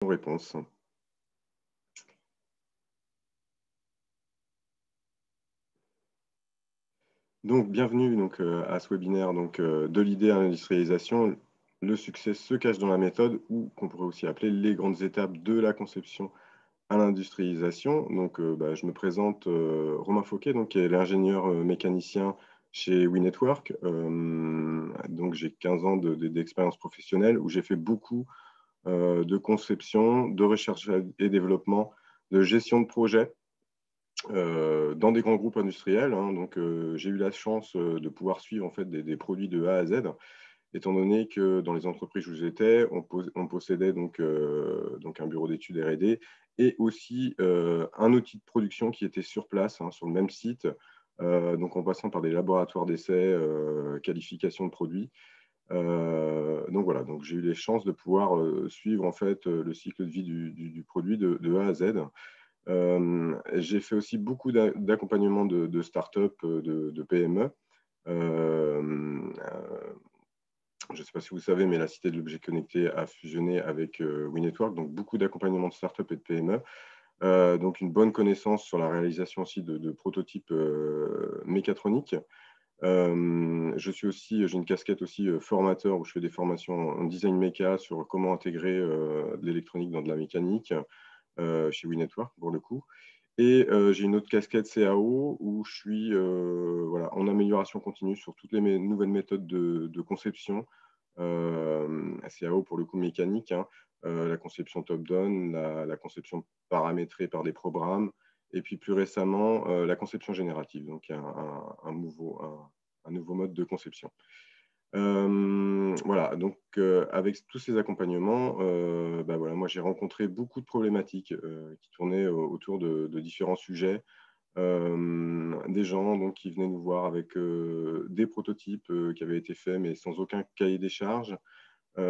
Réponse. Donc, bienvenue à ce webinaire de l'idée à l'industrialisation. Le succès se cache dans la méthode, ou qu'on pourrait aussi appeler les grandes étapes de la conception à l'industrialisation. Je me présente, Romain Fauquet, qui est l'ingénieur mécanicien chez WeNetwork. J'ai 15 ans d'expérience professionnelle où j'ai fait beaucoup de conception, de recherche et développement, de gestion de projet dans des grands groupes industriels. J'ai eu la chance de pouvoir suivre en fait des produits de A à Z, étant donné que dans les entreprises où j'étais, on possédait un bureau d'études R&D et aussi un outil de production qui était sur place, sur le même site, en passant par des laboratoires d'essais, qualification de produits. J'ai eu les chances de pouvoir suivre en fait le cycle de vie du produit de A à Z. J'ai fait aussi beaucoup d'accompagnement de start-up, de PME. Je ne sais pas si vous savez, mais la Cité de l'Objet Connecté a fusionné avec WeNetwork, donc beaucoup d'accompagnement de start-up et de PME. Une bonne connaissance sur la réalisation aussi de prototypes mécatroniques. J'ai une casquette aussi formateur où je fais des formations en design méca sur comment intégrer de l'électronique dans de la mécanique chez WeNetwork pour le coup. Et j'ai une autre casquette CAO où je suis en amélioration continue sur toutes les nouvelles méthodes de conception. CAO pour le coup mécanique, la conception top-down, la conception paramétrée par des programmes, et puis plus récemment, la conception générative, donc un nouveau mode de conception. Avec tous ces accompagnements, moi j'ai rencontré beaucoup de problématiques qui tournaient autour de différents sujets. Des gens qui venaient nous voir avec des prototypes qui avaient été faits mais sans aucun cahier des charges, qui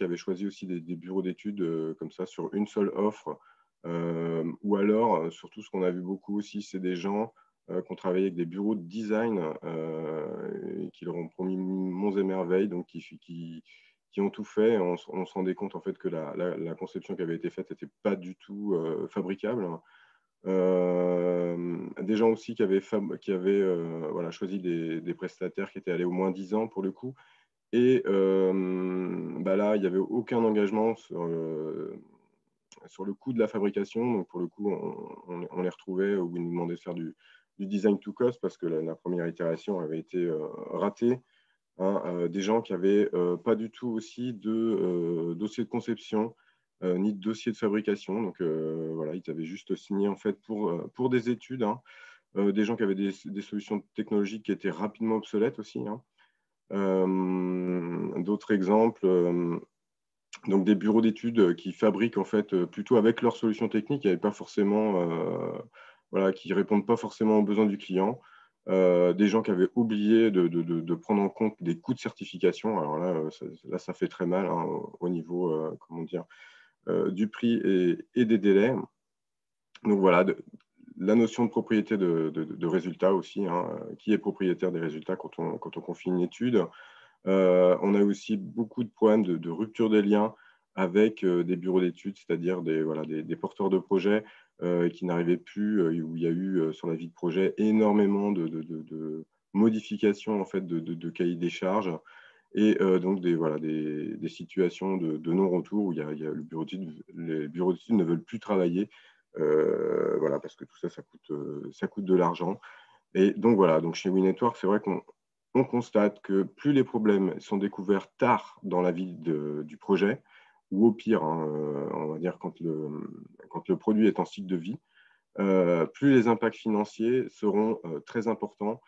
avaient choisi aussi des bureaux d'études comme ça sur une seule offre, ou alors surtout ce qu'on a vu beaucoup aussi, c'est des gens qui ont travaillé avec des bureaux de design et qui leur ont promis monts et merveilles, qui ont tout fait. On se rendait compte en fait que la conception qui avait été faite n'était pas du tout fabricable. Des gens aussi qui avaient choisi des prestataires qui étaient allés au moins 10 ans pour le coup. Et là, il n'y avait aucun engagement sur le coût de la fabrication. Donc, pour le coup, on les retrouvait où ils nous demandaient de faire du design to cost parce que la première itération avait été ratée. Des gens qui n'avaient pas du tout aussi de dossier de conception ni de dossier de fabrication. Ils avaient juste signé en fait pour des études. Des gens qui avaient des solutions technologiques qui étaient rapidement obsolètes aussi. D'autres exemples, des bureaux d'études qui fabriquent en fait plutôt avec leurs solutions techniques, qui répondent pas forcément aux besoins du client. Des gens qui avaient oublié de prendre en compte des coûts de certification. Alors là, ça fait très mal au niveau du prix et des délais. La notion de propriété de résultats aussi, qui est propriétaire des résultats quand on confie une étude. On a aussi beaucoup de problèmes de rupture des liens avec des bureaux d'études, c'est-à-dire des porteurs de projets qui n'arrivaient plus, où il y a eu sur la vie de projet énormément de modifications en fait, de cahiers des charges, et des situations de non-retour où les bureaux d'études ne veulent plus travailler parce que tout ça, ça coûte de l'argent. Et donc chez WeNetwork, c'est vrai qu'on constate que plus les problèmes sont découverts tard dans la vie du projet, ou au pire, on va dire quand le produit est en cycle de vie, plus les impacts financiers seront très importants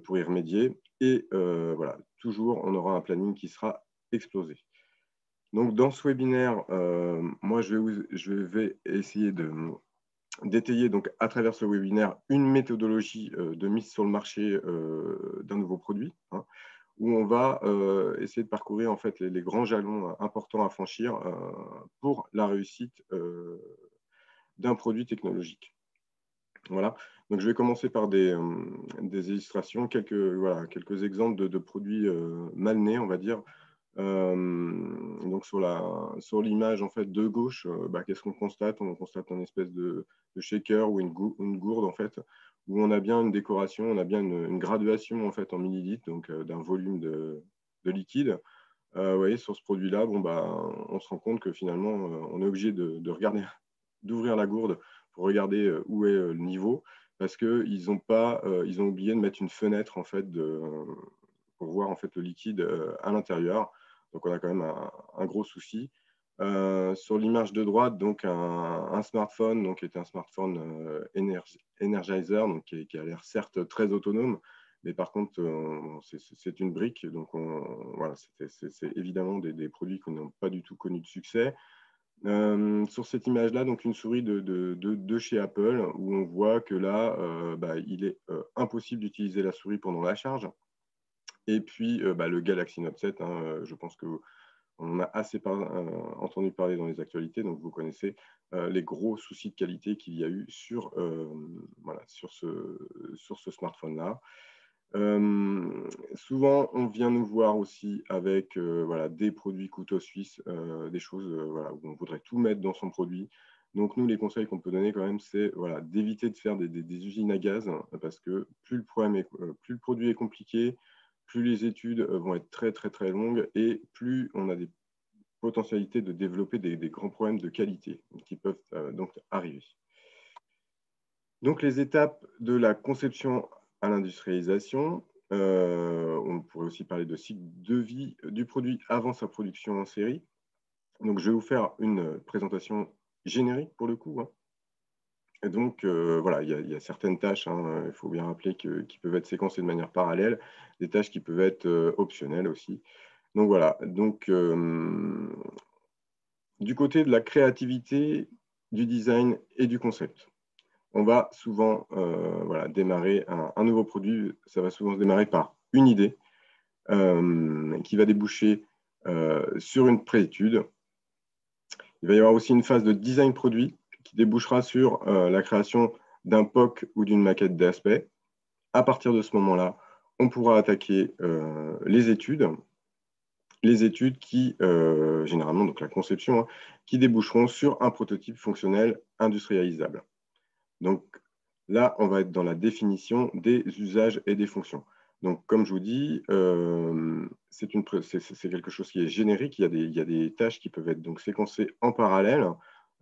pour y remédier. Et toujours, on aura un planning qui sera explosé. Donc, dans ce webinaire, moi, je vais essayer d'étayer à travers ce webinaire une méthodologie de mise sur le marché d'un nouveau produit, où on va essayer de parcourir en fait les grands jalons importants à franchir pour la réussite d'un produit technologique. Voilà. Donc, je vais commencer par des illustrations, quelques exemples de produits mal nés, on va dire, Donc sur l'image en fait de gauche, qu'est-ce qu'on constate? On constate une espèce de shaker ou une gourde en fait, où on a bien une décoration, on a bien une graduation en fait en millilitres, donc d'un volume de liquide. Vous voyez, sur ce produit-là, on se rend compte que finalement, on est obligé de regarder, d'ouvrir la gourde pour regarder où est le niveau, parce qu'ils ont oublié de mettre une fenêtre en fait pour voir en fait le liquide à l'intérieur. Donc on a quand même un gros souci. Sur l'image de droite, donc un smartphone, donc qui était un smartphone Energizer, donc qui a l'air certes très autonome, mais par contre, c'est une brique. Donc voilà, c'est évidemment des produits qui n'ont pas du tout connu de succès. Sur cette image-là, donc une souris de chez Apple, où on voit que là, il est impossible d'utiliser la souris pendant la charge. Et puis, le Galaxy Note 7, hein, je pense qu'on en a assez entendu parler dans les actualités, donc vous connaissez les gros soucis de qualité qu'il y a eu sur ce smartphone-là. Souvent, on vient nous voir aussi avec des produits couteaux suisses, des choses où on voudrait tout mettre dans son produit. Donc, nous, les conseils qu'on peut donner quand même, c'est d'éviter de faire des usines à gaz, parce que plus le produit est compliqué, plus les études vont être très, très, très longues et plus on a des potentialités de développer des grands problèmes de qualité qui peuvent donc arriver. Donc, les étapes de la conception à l'industrialisation, on pourrait aussi parler de cycle de vie du produit avant sa production en série. Donc, je vais vous faire une présentation générique pour le coup. Et donc, il y a certaines tâches, il faut bien rappeler qui peuvent être séquencées de manière parallèle, des tâches qui peuvent être optionnelles aussi. Donc, voilà. Donc, du côté de la créativité, du design et du concept, on va souvent démarrer un nouveau produit. Ça va souvent se démarrer par une idée qui va déboucher sur une préétude. Il va y avoir aussi une phase de design produit qui débouchera sur la création d'un POC ou d'une maquette d'aspect. À partir de ce moment-là, on pourra attaquer les études qui, généralement, donc la conception, qui déboucheront sur un prototype fonctionnel industrialisable. Donc là, on va être dans la définition des usages et des fonctions. Donc, comme je vous dis, c'est quelque chose qui est générique. Il y a des tâches qui peuvent être donc séquencées en parallèle.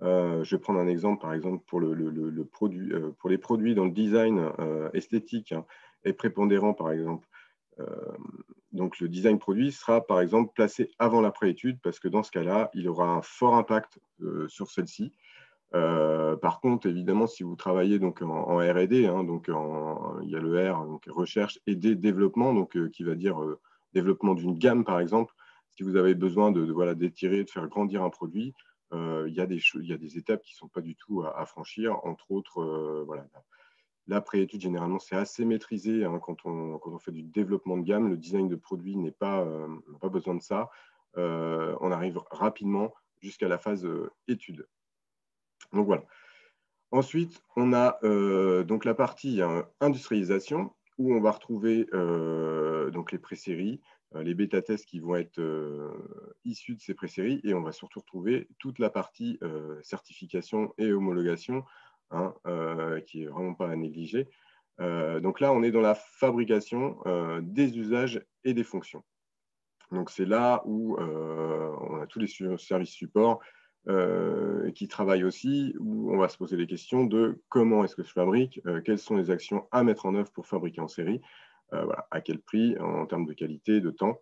Je vais prendre un exemple, par exemple, pour le produit, pour les produits dans le design esthétique et prépondérant, par exemple. Donc, le design produit sera, par exemple, placé avant la préétude parce que dans ce cas-là, il aura un fort impact sur celle-ci. Par contre, évidemment, si vous travaillez donc en R&D, donc il y a le R, donc recherche et développement, donc qui va dire développement d'une gamme, par exemple. Si vous avez besoin d'étirer, de faire grandir un produit, il y a des étapes qui ne sont pas du tout à franchir. Entre autres, la préétude, généralement, c'est assez maîtrisé quand on fait du développement de gamme. Le design de produit n'a pas besoin de ça. On arrive rapidement jusqu'à la phase étude. Donc voilà. Ensuite, on a donc la partie industrialisation où on va retrouver donc les pré-séries, les bêta-tests qui vont être issus de ces pré-séries et on va surtout retrouver toute la partie certification et homologation qui est vraiment pas à négliger. Donc là, on est dans la fabrication des usages et des fonctions. Donc c'est là où on a tous les services support qui travaillent aussi, où on va se poser les questions de comment est-ce que je fabrique, quelles sont les actions à mettre en œuvre pour fabriquer en série, à quel prix, en termes de qualité, de temps.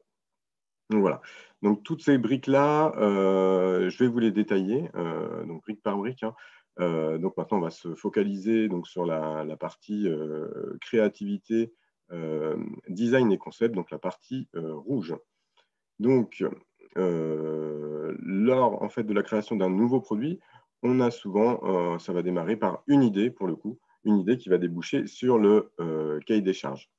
Donc voilà. Donc toutes ces briques-là, je vais vous les détailler, donc brique par brique. Donc maintenant, on va se focaliser donc, sur la partie créativité, design et concept, donc la partie rouge. Donc, lors en fait, de la création d'un nouveau produit, on a souvent, ça va démarrer par une idée, pour le coup, une idée qui va déboucher sur le cahier des charges.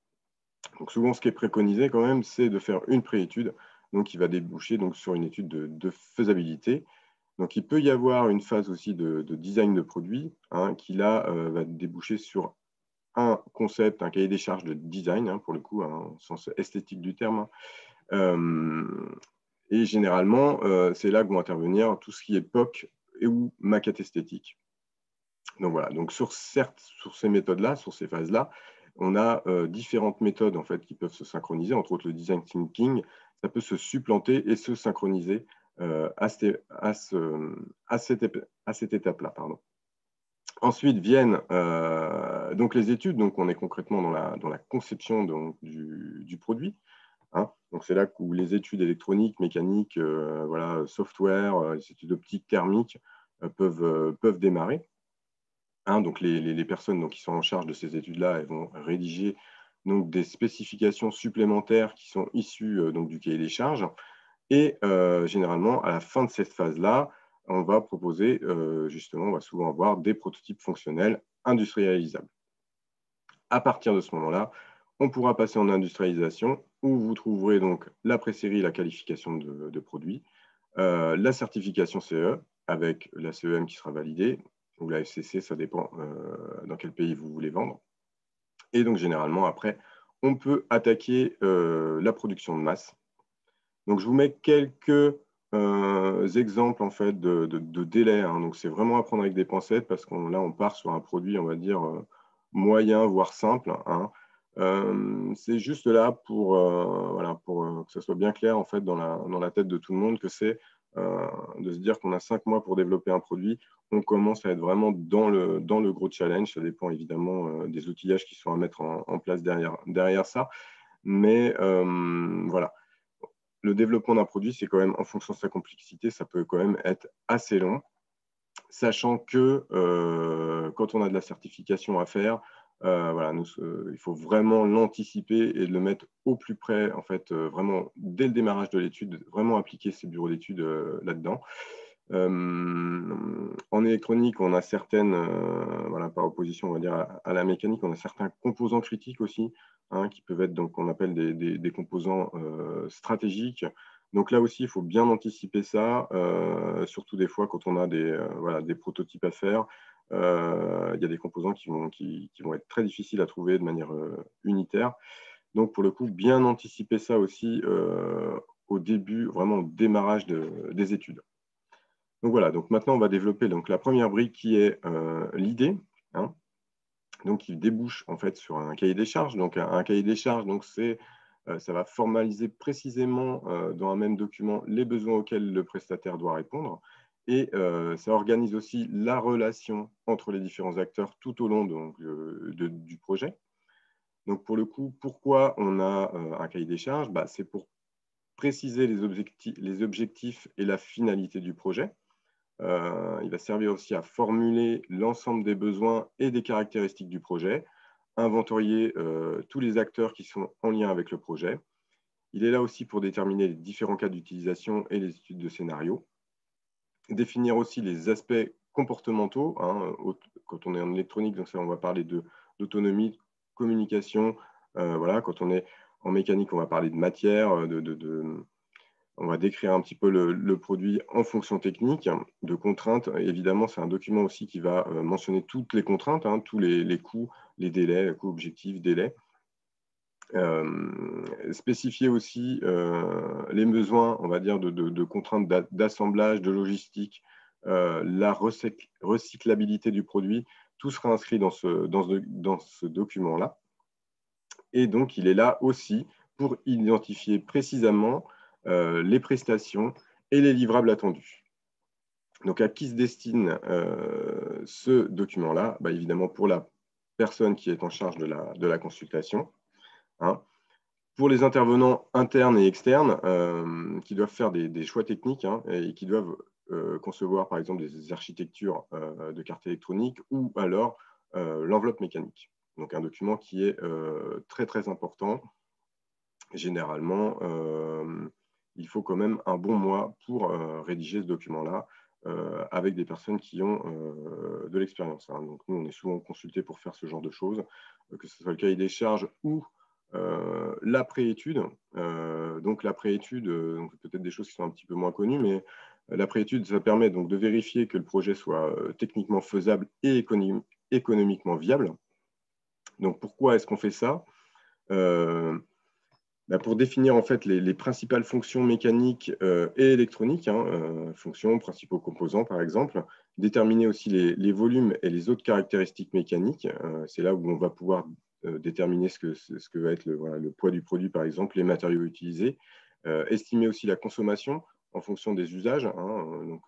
Donc, souvent, ce qui est préconisé quand même, c'est de faire une préétude, donc qui va déboucher donc, sur une étude de faisabilité. Donc, il peut y avoir une phase aussi de design de produit qui, là, va déboucher sur un concept, un cahier des charges de design, pour le coup, au sens esthétique du terme. Et généralement, c'est là que vont intervenir tout ce qui est POC et ou maquette esthétique. Donc voilà, donc sur ces méthodes-là, sur ces phases-là, on a différentes méthodes en fait, qui peuvent se synchroniser, entre autres le design thinking, ça peut se supplanter et se synchroniser à cette étape-là. Pardon. Ensuite viennent donc les études, donc on est concrètement dans la conception donc, du produit. Hein. Donc c'est là où les études électroniques, mécaniques, voilà, software, les études optiques, thermiques peuvent démarrer. Hein, donc les personnes donc, qui sont en charge de ces études-là, elles vont rédiger donc, des spécifications supplémentaires qui sont issues donc, du cahier des charges. Et généralement, à la fin de cette phase-là, on va proposer, justement, on va souvent avoir des prototypes fonctionnels industrialisables. À partir de ce moment-là, on pourra passer en industrialisation où vous trouverez donc la pré-série, la qualification de produits, la certification CE avec la CEM qui sera validée, ou la FCC, ça dépend dans quel pays vous voulez vendre. Et donc, généralement, après, on peut attaquer la production de masse. Donc, je vous mets quelques exemples en fait, de délais. Hein. Donc, c'est vraiment à prendre avec des pincettes parce qu'on là, on part sur un produit, on va dire, moyen, voire simple. Hein. C'est juste là pour, voilà, pour que ça soit bien clair en fait, dans la tête de tout le monde que c'est de se dire qu'on a 5 mois pour développer un produit. On commence à être vraiment dans le gros challenge. Ça dépend évidemment des outillages qui sont à mettre en place derrière ça. Mais voilà. Le développement d'un produit, c'est quand même, en fonction de sa complexité, ça peut quand même être assez long, sachant que quand on a de la certification à faire, voilà, il faut vraiment l'anticiper et le mettre au plus près, en fait, vraiment dès le démarrage de l'étude, vraiment appliquer ces bureaux d'études là-dedans. En électronique, on a certaines, voilà, par opposition, on va dire, à la mécanique, on a certains composants critiques aussi, hein, qui peuvent être, donc, on appelle des composants stratégiques. Donc là aussi, il faut bien anticiper ça, surtout des fois quand on a voilà, des prototypes à faire. Il y a des composants qui vont être très difficiles à trouver de manière unitaire. Donc, pour le coup, bien anticiper ça aussi au début, vraiment au démarrage des études. Donc voilà, donc maintenant on va développer donc, la première brique qui est l'idée, hein, donc qui débouche en fait sur un cahier des charges. Donc un cahier des charges, donc ça va formaliser précisément dans un même document les besoins auxquels le prestataire doit répondre. Et ça organise aussi la relation entre les différents acteurs tout au long donc, du projet. Donc pour le coup, pourquoi on a un cahier des charges? Bah, c'est pour préciser les objectifs et la finalité du projet. Il va servir aussi à formuler l'ensemble des besoins et des caractéristiques du projet, inventorier tous les acteurs qui sont en lien avec le projet. Il est là aussi pour déterminer les différents cas d'utilisation et les études de scénario. Définir aussi les aspects comportementaux. Hein, quand on est en électronique, donc ça, on va parler d'autonomie, communication. Voilà, quand on est en mécanique, on va parler de matière, on va décrire un petit peu le produit en fonction technique, de contraintes. Évidemment, c'est un document aussi qui va mentionner toutes les contraintes, hein, tous les coûts, les délais, coûts objectifs, délais. Spécifier aussi les besoins, on va dire, de contraintes d'assemblage, de logistique, la recyclabilité du produit. Tout sera inscrit dans ce document-là. Et donc, il est là aussi pour identifier précisément les prestations et les livrables attendus. Donc, à qui se destine ce document-là? Bah, évidemment, pour la personne qui est en charge de la consultation. Hein. Pour les intervenants internes et externes qui doivent faire des choix techniques hein, et qui doivent concevoir, par exemple, des architectures de cartes électroniques ou alors l'enveloppe mécanique. Donc, un document qui est très, très important. Généralement, il faut quand même un bon mois pour rédiger ce document-là avec des personnes qui ont de l'expérience. Hein. Donc, nous, on est souvent consultés pour faire ce genre de choses, que ce soit le cahier des charges ou la préétude. Donc, la préétude, peut-être des choses qui sont un petit peu moins connues, mais la préétude, ça permet donc de vérifier que le projet soit techniquement faisable et économiquement viable. Donc, pourquoi est-ce qu'on fait ça Pour définir en fait les principales fonctions mécaniques et électroniques, hein, fonctions, principaux composants par exemple, déterminer aussi les volumes et les autres caractéristiques mécaniques. C'est là où on va pouvoir déterminer ce que va être voilà, le poids du produit par exemple, les matériaux utilisés, estimer aussi la consommation en fonction des usages, hein,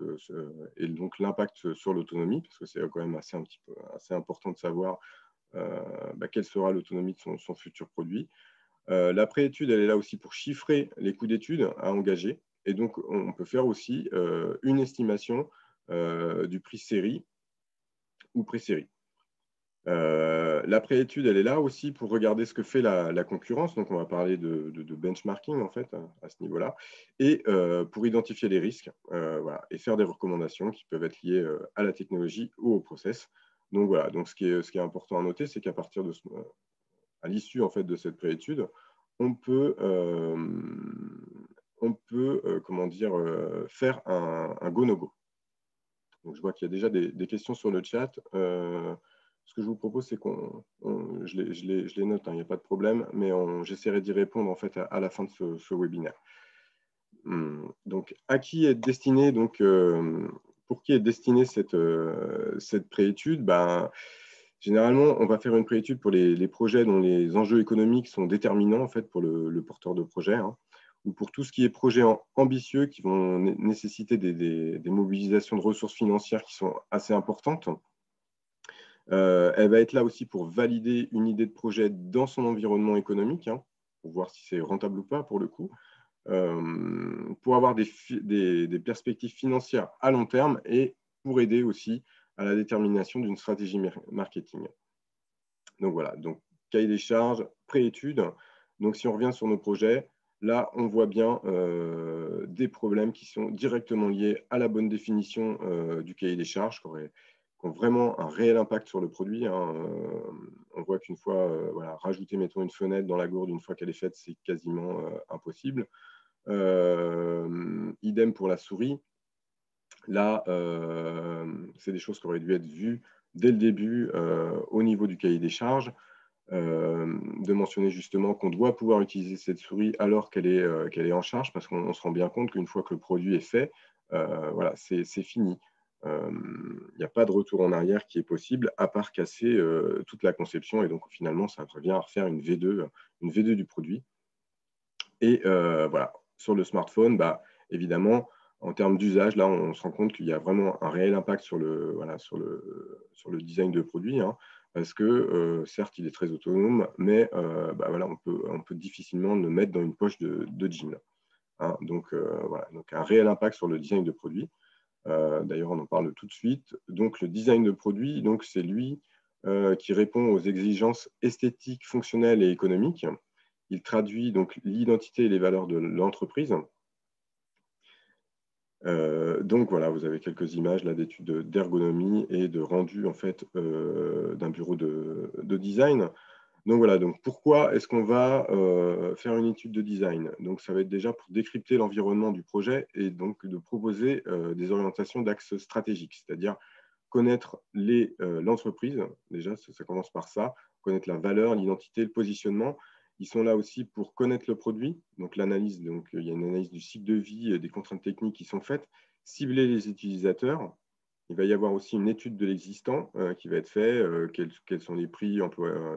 et donc l'impact sur l'autonomie, parce que c'est quand même assez important de savoir quelle sera l'autonomie de son futur produit. La préétude, elle est là aussi pour chiffrer les coûts d'études à engager. Et donc, on peut faire aussi une estimation du prix série ou pré-série. La préétude, elle est là aussi pour regarder ce que fait la concurrence. Donc, on va parler de benchmarking, en fait, à ce niveau-là. Et pour identifier les risques voilà, et faire des recommandations qui peuvent être liées à la technologie ou au process. Donc, voilà. Donc, ce qui est important à noter, c'est qu'à partir de à l'issue en fait, de cette préétude, on peut comment dire, faire un go-no-go. Donc, je vois qu'il y a déjà des questions sur le chat. Ce que je vous propose, c'est je les note, hein, il n'y a pas de problème, mais j'essaierai d'y répondre en fait à la fin de ce webinaire. Donc, à qui est destiné, donc, pour qui est destinée cette préétude? Généralement, on va faire une préétude pour les projets dont les enjeux économiques sont déterminants en fait, pour le porteur de projet, hein, ou pour tout ce qui est projet ambitieux qui vont nécessiter des mobilisations de ressources financières qui sont assez importantes. Elle va être là aussi pour valider une idée de projet dans son environnement économique, hein, pour voir si c'est rentable ou pas pour le coup. Pour avoir des perspectives financières à long terme et pour aider aussi à la détermination d'une stratégie marketing. Donc voilà, donc cahier des charges, préétude. Donc si on revient sur nos projets, là on voit bien des problèmes qui sont directement liés à la bonne définition du cahier des charges, qui ont vraiment un réel impact sur le produit, hein. On voit qu'une fois, voilà, rajouter mettons une fenêtre dans la gourde une fois qu'elle est faite, c'est quasiment impossible. Idem pour la souris. Là, c'est des choses qui auraient dû être vues dès le début au niveau du cahier des charges, de mentionner justement qu'on doit pouvoir utiliser cette souris alors qu'elle est en charge, parce qu'on se rend bien compte qu'une fois que le produit est fait, voilà, c'est fini. Il n'y a pas de retour en arrière qui est possible, à part casser toute la conception, et donc finalement, ça revient à refaire une V2 du produit. Et voilà, sur le smartphone, évidemment, en termes d'usage, là, on se rend compte qu'il y a vraiment un réel impact sur le design de produit, hein, parce que, certes, il est très autonome, mais voilà, on peut difficilement le mettre dans une poche de jean, hein. Donc, voilà, donc un réel impact sur le design de produit. D'ailleurs, on en parle tout de suite. Donc, le design de produit, c'est lui qui répond aux exigences esthétiques, fonctionnelles et économiques. Il traduit donc l'identité et les valeurs de l'entreprise. Donc voilà, vous avez quelques images là d'études d'ergonomie et de rendu en fait d'un bureau de design. Donc voilà, donc pourquoi est-ce qu'on va faire une étude de design? Donc ça va être déjà pour décrypter l'environnement du projet et donc de proposer des orientations d'axes stratégiques, c'est-à-dire connaître l'entreprise, déjà ça commence par ça, connaître la valeur, l'identité, le positionnement. Ils sont là aussi pour connaître le produit, donc l'analyse, donc il y a une analyse du cycle de vie, des contraintes techniques qui sont faites, cibler les utilisateurs. Il va y avoir aussi une étude de l'existant qui va être faite, quels sont les prix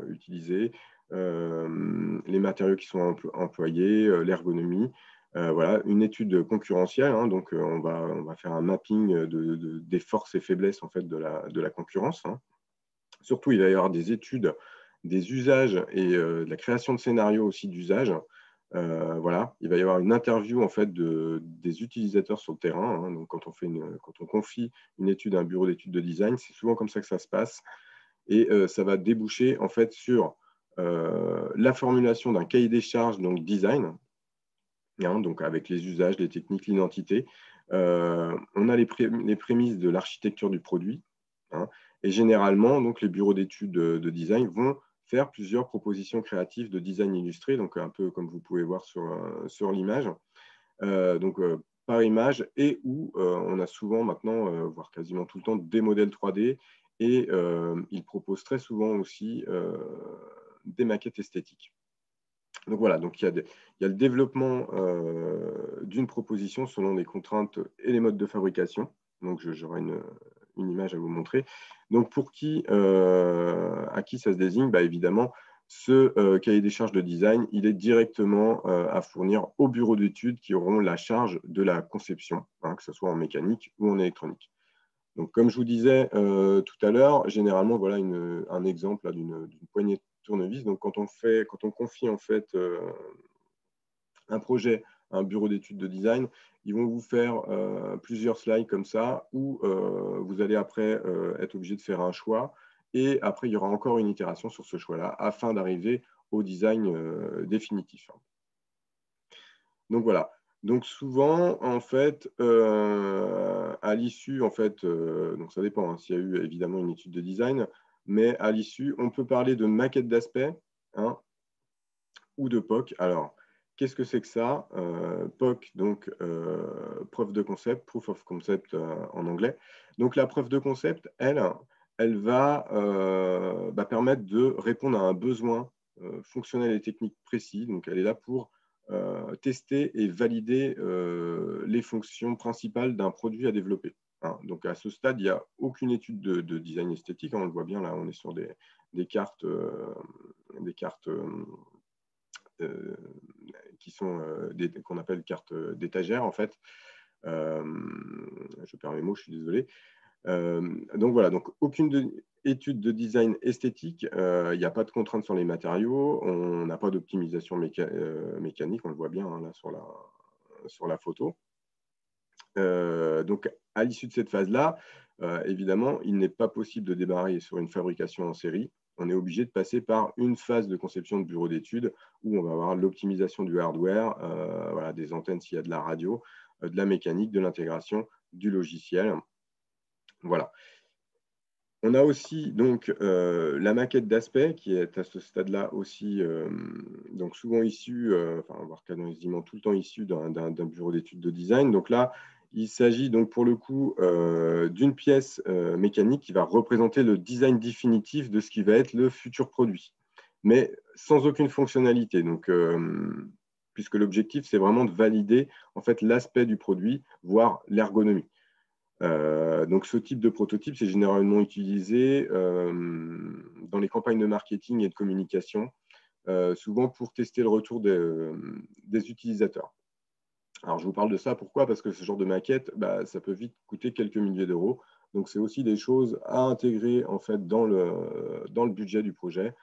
utilisés, les matériaux qui sont employés, l'ergonomie. Voilà, une étude concurrentielle, hein, donc on va faire un mapping des forces et faiblesses en fait, de la concurrence, hein. Surtout, il va y avoir des études des usages et de la création de scénarios aussi d'usage. Voilà, il va y avoir une interview en fait des utilisateurs sur le terrain, hein. Donc, quand on confie une étude à un bureau d'études de design, c'est souvent comme ça que ça se passe. Et ça va déboucher en fait sur la formulation d'un cahier des charges, donc design, hein, donc avec les usages, les techniques, l'identité. On a les prémices de l'architecture du produit, hein, et généralement, donc, les bureaux d'études de design vont faire plusieurs propositions créatives de design illustré, donc un peu comme vous pouvez voir sur l'image. Donc, par image, et où on a souvent maintenant, voire quasiment tout le temps, des modèles 3D, et ils proposent très souvent aussi des maquettes esthétiques. Donc voilà, donc il y a le développement d'une proposition selon les contraintes et les modes de fabrication. Donc j'aurai une image à vous montrer. Donc pour à qui ça se désigne? Bah, évidemment, ce cahier des charges de design, il est directement à fournir aux bureaux d'études qui auront la charge de la conception, hein, que ce soit en mécanique ou en électronique. Donc, comme je vous disais tout à l'heure, généralement, voilà un exemple d'une poignée de tournevis. Donc, quand on confie en fait un projet à un bureau d'études de design, ils vont vous faire plusieurs slides comme ça, où vous allez après être obligé de faire un choix. Et après, il y aura encore une itération sur ce choix-là, afin d'arriver au design définitif. Donc voilà. Donc souvent, en fait, à l'issue, en fait, donc ça dépend hein, s'il y a eu évidemment une étude de design, mais à l'issue, on peut parler de maquette d'aspect hein, ou de POC. Alors, qu'est-ce que c'est que ça POC, donc preuve de concept, proof of concept en anglais. Donc la preuve de concept, elle va permettre de répondre à un besoin fonctionnel et technique précis. Donc elle est là pour tester et valider les fonctions principales d'un produit à développer. Hein. Donc à ce stade, il n'y a aucune étude de design esthétique. Hein, on le voit bien là, on est sur des cartes, qui sont qu'on appelle cartes d'étagère en fait. Je perds mes mots, je suis désolé. Donc voilà, donc aucune étude de design esthétique, il n'y a pas de contraintes sur les matériaux, on n'a pas d'optimisation mécanique, on le voit bien hein, là sur la photo. Donc à l'issue de cette phase-là, évidemment, il n'est pas possible de démarrer sur une fabrication en série. On est obligé de passer par une phase de conception de bureau d'études où on va avoir l'optimisation du hardware, voilà, des antennes s'il y a de la radio, de la mécanique, de l'intégration, du logiciel. Voilà. On a aussi donc la maquette d'aspect qui est à ce stade-là aussi donc souvent issue, enfin voire quasiment tout le temps issue d'un bureau d'études de design. Donc là, il s'agit donc pour le coup d'une pièce mécanique qui va représenter le design définitif de ce qui va être le futur produit, mais sans aucune fonctionnalité. Donc puisque l'objectif c'est vraiment de valider en fait l'aspect du produit, voire l'ergonomie. Donc, ce type de prototype, c'est généralement utilisé dans les campagnes de marketing et de communication, souvent pour tester le retour des utilisateurs. Alors, je vous parle de ça, pourquoi? Parce que ce genre de maquette, ça peut vite coûter quelques milliers d'euros. Donc, c'est aussi des choses à intégrer en fait, dans le budget du projet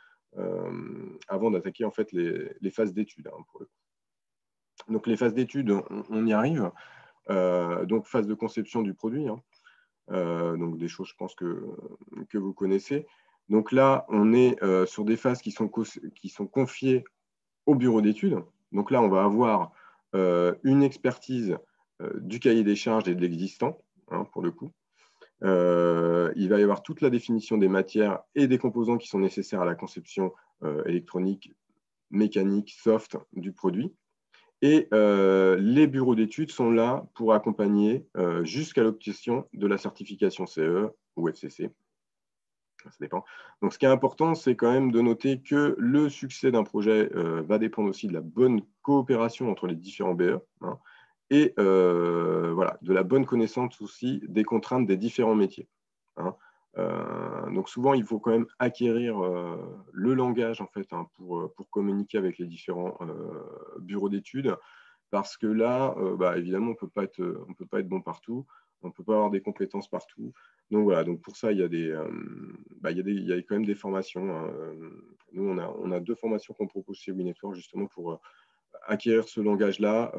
avant d'attaquer en fait, les phases d'études. Hein, pour le coup. Donc, les phases d'études, on y arrive. Donc, phase de conception du produit. Hein. Donc des choses, je pense, que vous connaissez. Donc là, on est sur des phases qui sont confiées au bureau d'études. Donc là, on va avoir une expertise du cahier des charges et de l'existant, hein, pour le coup. Il va y avoir toute la définition des matières et des composants qui sont nécessaires à la conception électronique, mécanique, soft du produit. Et les bureaux d'études sont là pour accompagner jusqu'à l'obtention de la certification CE ou FCC. Ça dépend. Donc, ce qui est important, c'est quand même de noter que le succès d'un projet va dépendre aussi de la bonne coopération entre les différents BE hein, et voilà, de la bonne connaissance aussi des contraintes des différents métiers. Hein. Donc souvent, il faut quand même acquérir le langage en fait, hein, pour communiquer avec les différents bureaux d'études, parce que là, évidemment, on ne peut pas être bon partout, on ne peut pas avoir des compétences partout. Donc voilà, donc pour ça, il y a il y a quand même des formations. Hein. Nous, on a 2 formations qu'on propose chez WeNetwork justement pour acquérir ce langage-là.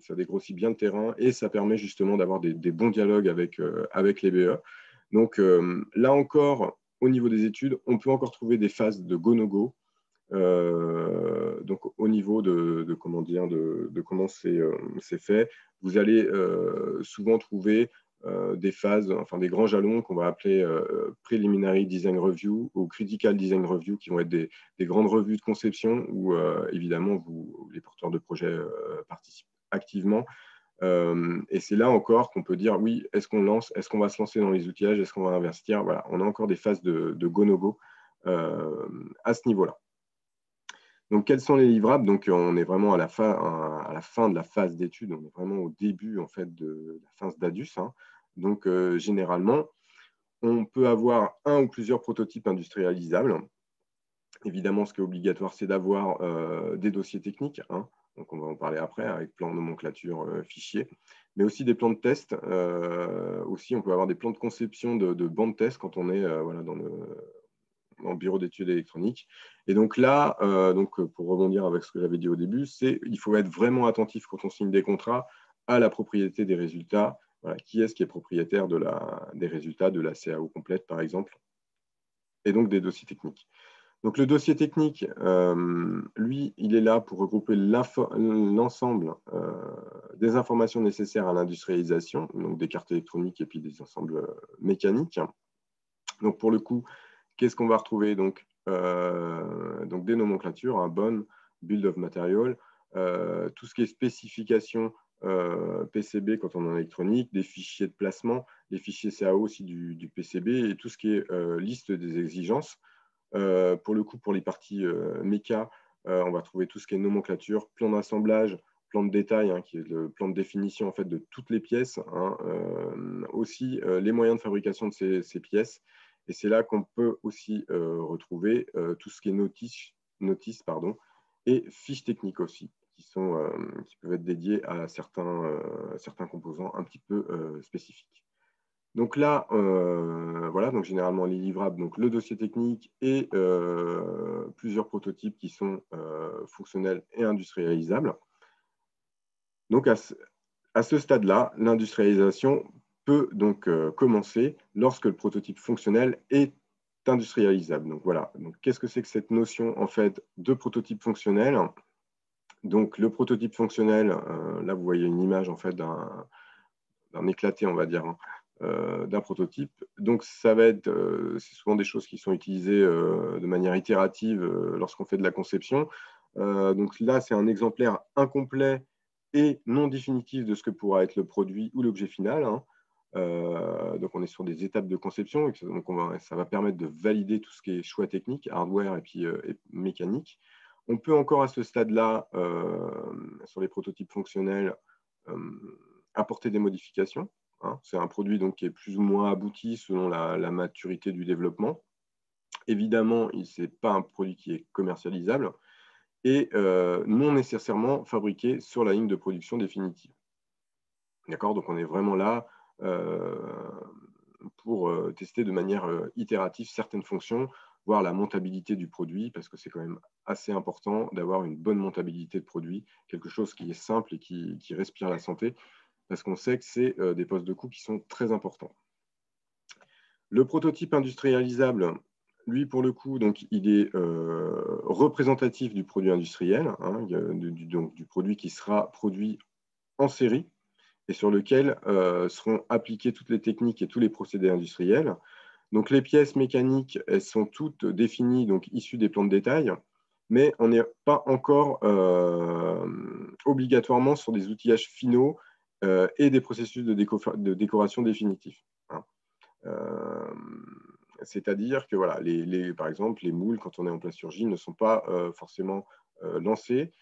Ça dégrossit bien le terrain et ça permet justement d'avoir des bons dialogues avec les BE. Donc là encore, au niveau des études, on peut encore trouver des phases de go-no-go. Donc au niveau de comment dire, de comment c'est fait, vous allez souvent trouver des phases, enfin des grands jalons qu'on va appeler Preliminary Design Review ou Critical Design Review, qui vont être des grandes revues de conception où évidemment les porteurs de projets participent activement. Et c'est là encore qu'on peut dire oui, est-ce qu'on lance, est-ce qu'on va se lancer dans les outillages, est-ce qu'on va investir? Voilà, on a encore des phases de go-no-go à ce niveau-là. Donc, quels sont les livrables? Donc, on est vraiment à la fin de la phase d'étude, on est vraiment au début en fait, de la phase d'ADUS. Hein. Donc, généralement, on peut avoir un ou plusieurs prototypes industrialisables. Évidemment, ce qui est obligatoire, c'est d'avoir des dossiers techniques. Hein. Donc, on va en parler après, avec plan, nomenclature, fichier. Mais aussi des plans de test. Aussi, on peut avoir des plans de conception de bancs de test quand on est voilà, dans le bureau d'études électroniques. Et donc là, pour rebondir avec ce que j'avais dit au début, il faut être vraiment attentif quand on signe des contrats à la propriété des résultats. Voilà, qui est-ce qui est propriétaire des résultats de la CAO complète, par exemple, et donc des dossiers techniques. Donc le dossier technique, lui, il est là pour regrouper l'ensemble des informations nécessaires à l'industrialisation, donc des cartes électroniques et puis des ensembles mécaniques. Donc pour le coup, qu'est-ce qu'on va retrouver? Donc des nomenclatures, un bon build of material, tout ce qui est spécification PCB quand on est en électronique, des fichiers de placement, des fichiers CAO aussi du PCB et tout ce qui est liste des exigences. Pour le coup, pour les parties méca, on va trouver tout ce qui est nomenclature, plan d'assemblage, plan de détail, hein, qui est le plan de définition en fait, de toutes les pièces, hein, aussi les moyens de fabrication de ces pièces. Et c'est là qu'on peut aussi retrouver tout ce qui est notice et fiches techniques aussi, qui peuvent être dédiées à certains composants un petit peu spécifiques. Donc là, voilà, donc généralement les livrables, donc le dossier technique et plusieurs prototypes qui sont fonctionnels et industrialisables. Donc à ce stade-là, l'industrialisation peut donc commencer lorsque le prototype fonctionnel est industrialisable. Donc voilà, donc qu'est-ce que c'est que cette notion en fait de prototype fonctionnel? Donc le prototype fonctionnel, là vous voyez une image en fait d'un éclaté, on va dire, hein, d'un prototype. Donc, ça va être, c'est souvent des choses qui sont utilisées de manière itérative lorsqu'on fait de la conception. Donc là, c'est un exemplaire incomplet et non définitif de ce que pourra être le produit ou l'objet final. Hein. Donc, on est sur des étapes de conception. Donc, ça va permettre de valider tout ce qui est choix technique, hardware et puis et mécanique. On peut encore à ce stade-là, sur les prototypes fonctionnels, apporter des modifications. Hein. C'est un produit donc, qui est plus ou moins abouti selon la maturité du développement. Évidemment, ce n'est pas un produit qui est commercialisable et non nécessairement fabriqué sur la ligne de production définitive. D'accord? Donc, on est vraiment là pour tester de manière itérative certaines fonctions, voir la montabilité du produit, parce que c'est quand même assez important d'avoir une bonne montabilité de produit, quelque chose qui est simple et qui respire la santé, parce qu'on sait que c'est des postes de coût qui sont très importants. Le prototype industrialisable, lui, pour le coup, donc, il est représentatif du produit industriel, hein, donc, du produit qui sera produit en série et sur lequel seront appliquées toutes les techniques et tous les procédés industriels. Donc, les pièces mécaniques, elles sont toutes définies, donc issues des plans de détail, mais on n'est pas encore obligatoirement sur des outillages finaux et des processus de décoration définitifs. Hein. C'est-à-dire que, voilà, par exemple, les moules, quand on est en plasturgie, ne sont pas forcément lancés.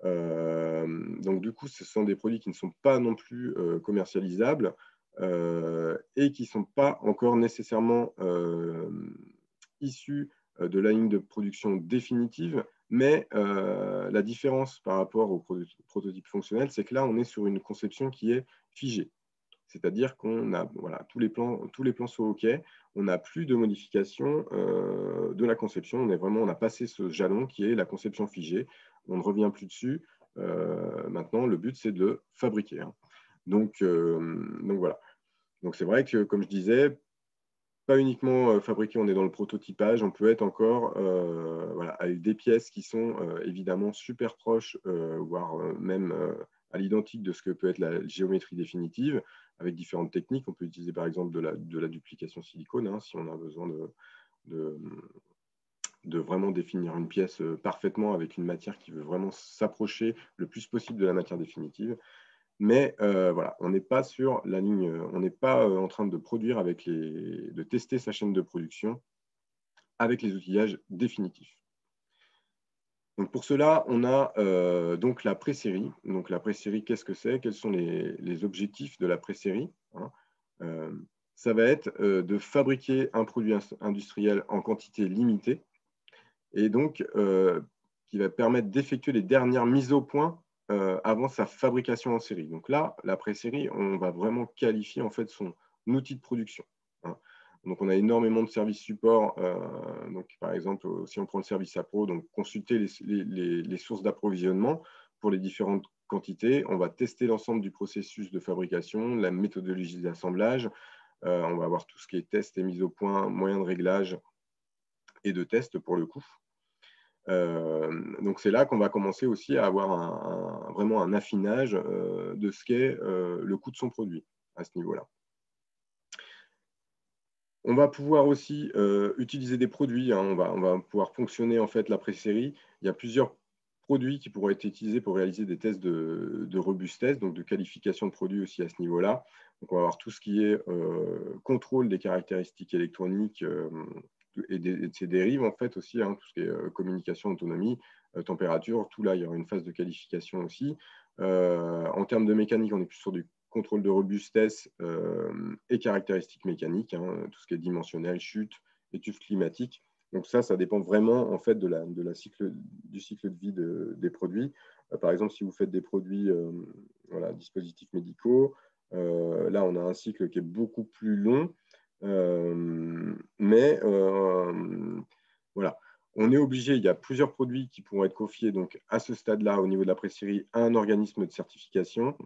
Donc, du coup, ce sont des produits qui ne sont pas non plus commercialisables et qui ne sont pas encore nécessairement issus de la ligne de production définitive. Mais la différence par rapport au prototype fonctionnel, c'est que là, on est sur une conception qui est figée. C'est-à-dire qu'on a voilà, tous les plans sont OK, on n'a plus de modification de la conception, on a passé ce jalon qui est la conception figée, on ne revient plus dessus. Maintenant, le but, c'est de fabriquer. Hein. Donc voilà. Donc c'est vrai que, comme je disais, pas uniquement fabriquer, on est dans le prototypage, on peut être encore voilà, avec des pièces qui sont évidemment super proches, voire même à l'identique de ce que peut être la géométrie définitive, avec différentes techniques. On peut utiliser par exemple de la duplication silicone, hein, si on a besoin de vraiment définir une pièce parfaitement avec une matière qui veut vraiment s'approcher le plus possible de la matière définitive. Mais voilà, on n'est pas sur la ligne, on n'est pas en train de produire de tester sa chaîne de production avec les outillages définitifs. Donc pour cela, on a donc la pré-série. Donc la pré-série, qu'est-ce que c'est? Quels sont les objectifs de la pré-série, hein? Ça va être de fabriquer un produit industriel en quantité limitée et donc qui va permettre d'effectuer les dernières mises au point avant sa fabrication en série. Donc là, la pré-série, on va vraiment qualifier en fait son outil de production, hein. Donc, on a énormément de services support. Donc, par exemple, si on prend le service appro, donc consulter les sources d'approvisionnement pour les différentes quantités. On va tester l'ensemble du processus de fabrication, la méthodologie d'assemblage. On va avoir tout ce qui est test et mise au point, moyens de réglage et de test pour le coup. Donc, c'est là qu'on va commencer aussi à avoir vraiment un affinage de ce qu'est le coût de son produit à ce niveau-là. On va pouvoir aussi utiliser des produits, hein. On va pouvoir fonctionner en fait la pré-série. Il y a plusieurs produits qui pourront être utilisés pour réaliser des tests de robustesse, donc de qualification de produits aussi à ce niveau-là. Donc on va avoir tout ce qui est contrôle des caractéristiques électroniques et de ses dérives en fait aussi, hein, tout ce qui est communication, autonomie, température, tout là, il y aura une phase de qualification aussi. En termes de mécanique, on est plus sur du contrôle de robustesse et caractéristiques mécaniques, hein, tout ce qui est dimensionnel, chute, études climatiques. Donc ça dépend vraiment en fait du cycle de vie des produits. Par exemple, si vous faites des produits, voilà, dispositifs médicaux, là on a un cycle qui est beaucoup plus long, mais voilà. On est obligé, il y a plusieurs produits qui pourront être confiés donc, à ce stade-là, au niveau de la pré-série, à un organisme de certification.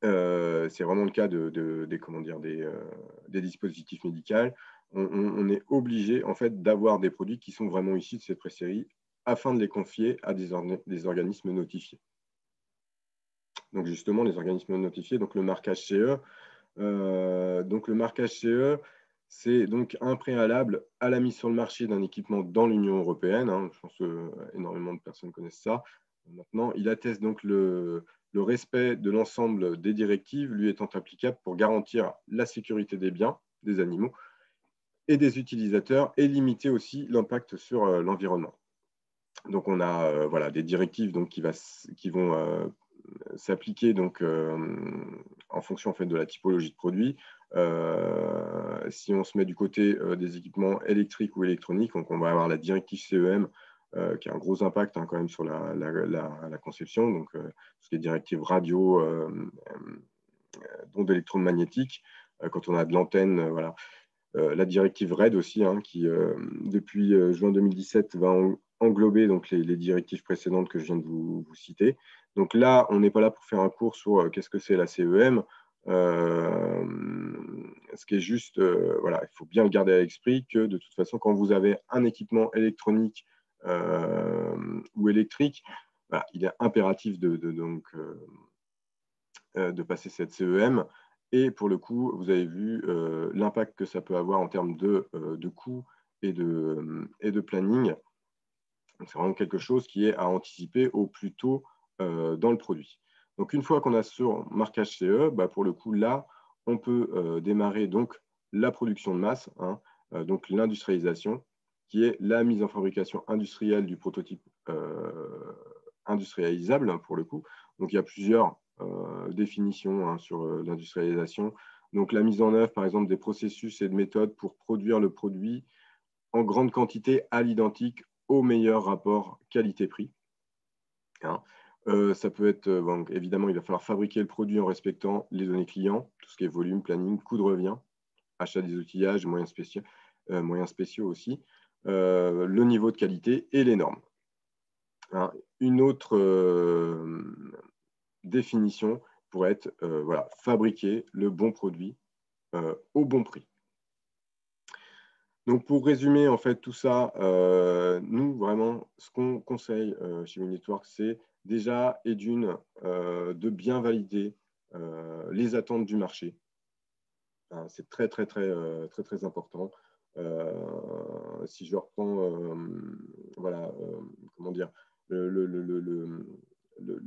C'est vraiment le cas des dispositifs médicaux. On est obligé en fait, d'avoir des produits qui sont vraiment issus de cette pré-série afin de les confier à des organismes notifiés. Donc justement, les organismes notifiés, donc le marquage CE. Donc le marquage CE, c'est donc un préalable à la mise sur le marché d'un équipement dans l'Union européenne, hein. Je pense que énormément de personnes connaissent ça. Maintenant, il atteste donc le respect de l'ensemble des directives lui étant applicable pour garantir la sécurité des biens, des animaux et des utilisateurs et limiter aussi l'impact sur l'environnement. Donc, on a voilà, des directives donc, qui vont s'appliquer donc, en fonction en fait, de la typologie de produit. Si on se met du côté des équipements électriques ou électroniques, donc on va avoir la directive CEM qui a un gros impact hein, quand même sur la conception, donc tout ce qui est directive radio, d'ondes électromagnétiques, quand on a de l'antenne, voilà. La directive RED aussi, hein, qui depuis juin 2017 va englober donc, les directives précédentes que je viens de vous citer. Donc là, on n'est pas là pour faire un cours sur qu'est-ce que c'est la CEM. Ce qui est juste, voilà, il faut bien le garder à l'esprit que de toute façon, quand vous avez un équipement électronique ou électrique, voilà, il est impératif de passer cette CEM. Et pour le coup, vous avez vu l'impact que ça peut avoir en termes de coûts et de planning. C'est vraiment quelque chose qui est à anticiper au plus tôt dans le produit. Donc, une fois qu'on a ce marquage CE, bah, pour le coup, là, on peut démarrer donc la production de masse, hein, donc l'industrialisation, qui est la mise en fabrication industrielle du prototype industrialisable, hein, pour le coup. Donc, il y a plusieurs définitions hein, sur l'industrialisation. Donc, la mise en œuvre, par exemple, des processus et de méthodes pour produire le produit en grande quantité à l'identique au meilleur rapport qualité-prix. Hein. Ça peut être, bon, évidemment, il va falloir fabriquer le produit en respectant les données clients, tout ce qui est volume, planning, coût de revient, achat des outillages, moyens spéciaux aussi, le niveau de qualité et les normes. Hein. Une autre définition pourrait être voilà, fabriquer le bon produit au bon prix. Donc, pour résumer en fait tout ça, nous, vraiment, ce qu'on conseille chez Winetwork, c'est déjà et d'une de bien valider les attentes du marché. Hein, c'est très important. Si je reprends, voilà, comment dire, le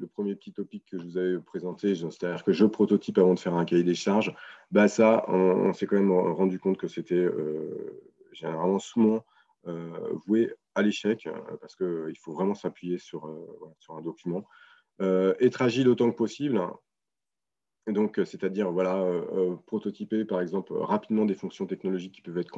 premier petit topic que je vous avais présenté, c'est-à-dire que je prototype avant de faire un cahier des charges, bah ça, on s'est quand même rendu compte que c'était généralement souvent voué à l'échec parce qu'il faut vraiment s'appuyer sur un document. Être agile autant que possible. Et donc, c'est-à-dire prototyper, par exemple, rapidement des fonctions technologiques qui peuvent être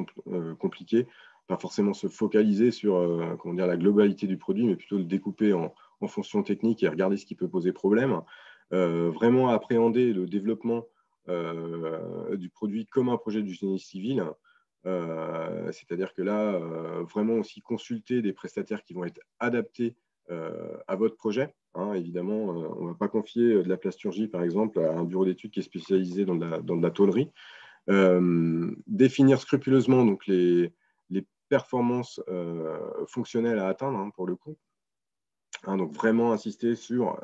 compliquées, pas forcément se focaliser sur la globalité du produit, mais plutôt le découper en fonctions techniques et regarder ce qui peut poser problème. Vraiment appréhender le développement du produit comme un projet du génie civil. C'est-à-dire que là, vraiment aussi consulter des prestataires qui vont être adaptés à votre projet. Évidemment, on ne va pas confier de la plasturgie, par exemple, à un bureau d'études qui est spécialisé dans de la tôlerie. Définir scrupuleusement donc, les performances fonctionnelles à atteindre, pour le coup. Donc, vraiment insister sur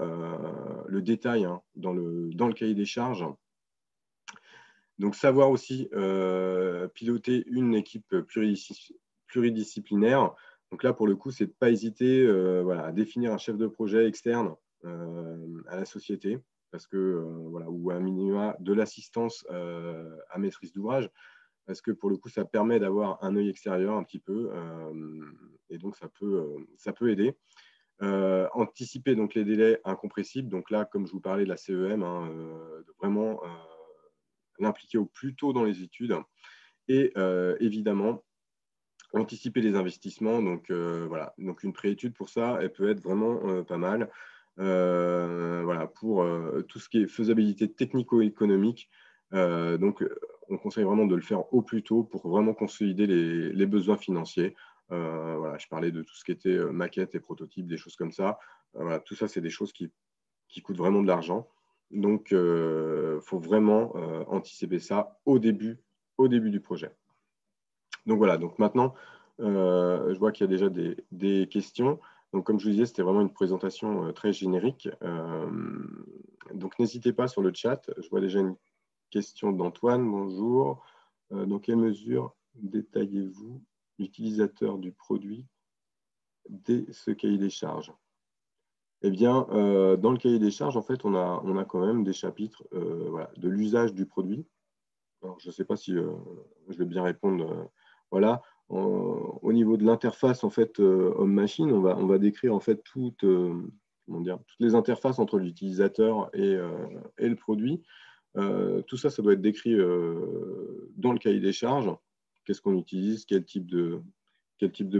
le détail dans le cahier des charges. Donc, savoir aussi piloter une équipe pluridisciplinaire. Donc là, pour le coup, c'est de ne pas hésiter à définir un chef de projet externe à la société, parce que, ou à minima de l'assistance à maîtrise d'ouvrage, parce que pour le coup, ça permet d'avoir un œil extérieur un petit peu, et donc ça peut aider. Anticiper donc les délais incompressibles. Donc là, comme je vous parlais de la CEM, de vraiment l'impliquer au plus tôt dans les études. Et évidemment, anticiper les investissements. Donc, donc une préétude pour ça, elle peut être vraiment pas mal. Pour tout ce qui est faisabilité technico-économique. Donc, on conseille vraiment de le faire au plus tôt pour vraiment consolider les besoins financiers. Je parlais de tout ce qui était maquette et prototype, des choses comme ça. Tout ça, c'est des choses qui coûtent vraiment de l'argent. Donc, il faut vraiment anticiper ça au début du projet. Donc voilà, donc maintenant, je vois qu'il y a déjà des questions. Donc, comme je vous disais, c'était vraiment une présentation très générique. Donc, n'hésitez pas sur le chat. Je vois déjà une question d'Antoine. Bonjour. Dans quelle mesure détaillez-vous l'utilisateur du produit dès ce cahier des charges? Eh bien, dans le cahier des charges, en fait, on a quand même des chapitres de l'usage du produit. Alors, je ne sais pas si je vais bien répondre. Au niveau de l'interface en fait homme-machine, on va décrire en fait toutes les interfaces entre l'utilisateur et le produit. Tout ça, ça doit être décrit dans le cahier des charges. Qu'est-ce qu'on utilise, quel type de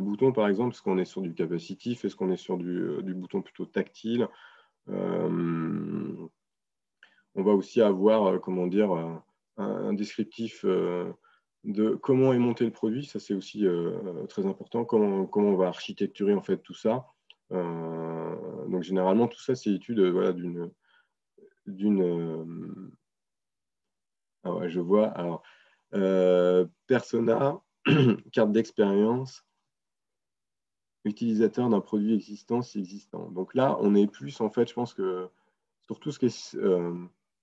bouton, par exemple? Est-ce qu'on est sur du capacitif? Est-ce qu'on est sur du bouton plutôt tactile? On va aussi avoir, un descriptif de comment est monté le produit. Ça, c'est aussi très important. Comment on va architecturer en fait tout ça. Donc, généralement, tout ça, c'est étude d'une je vois. Alors, persona, carte d'expérience, utilisateur d'un produit existant. Donc là, on est plus, en fait, je pense que sur tout ce qui est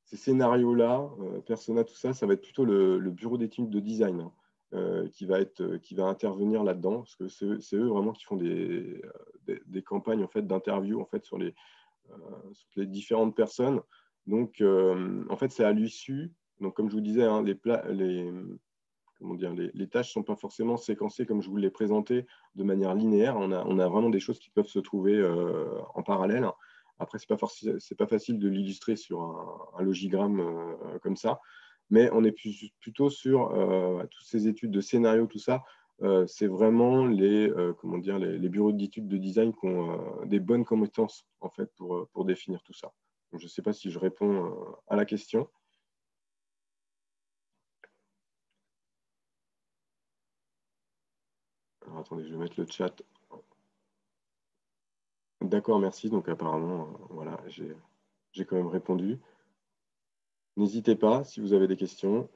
ces scénarios-là, persona, tout ça, ça va être plutôt le bureau d'études de design qui va intervenir là-dedans, parce que c'est eux vraiment qui font des campagnes en fait, d'interview en fait, sur les différentes personnes. Donc, en fait, c'est à l'issue. Donc, comme je vous disais, les tâches ne sont pas forcément séquencées comme je vous l'ai présenté de manière linéaire. On a vraiment des choses qui peuvent se trouver en parallèle. Après, ce n'est pas facile de l'illustrer sur un logigramme comme ça, mais on est plutôt sur toutes ces études de scénario, tout ça. C'est vraiment les bureaux d'études de design qui ont des bonnes compétences en fait, pour définir tout ça. Donc, je ne sais pas si je réponds à la question. Alors, attendez, je vais mettre le chat. D'accord, merci. Donc apparemment, j'ai quand même répondu. N'hésitez pas si vous avez des questions.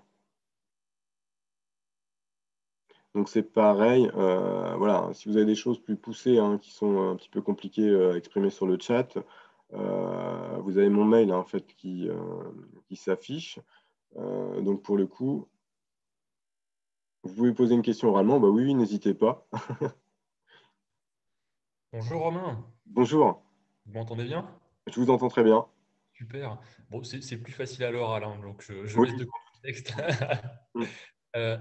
Donc c'est pareil, si vous avez des choses plus poussées qui sont un petit peu compliquées à exprimer sur le chat, vous avez mon mail en fait qui s'affiche. Donc pour le coup, vous pouvez poser une question oralement. Bah oui, n'hésitez pas. Bonjour Romain, Bonjour, vous m'entendez bien? je vous entends très bien. Super. Bon, c'est plus facile à l'oral, hein, donc je Oui. laisse de côté le texte. Mm.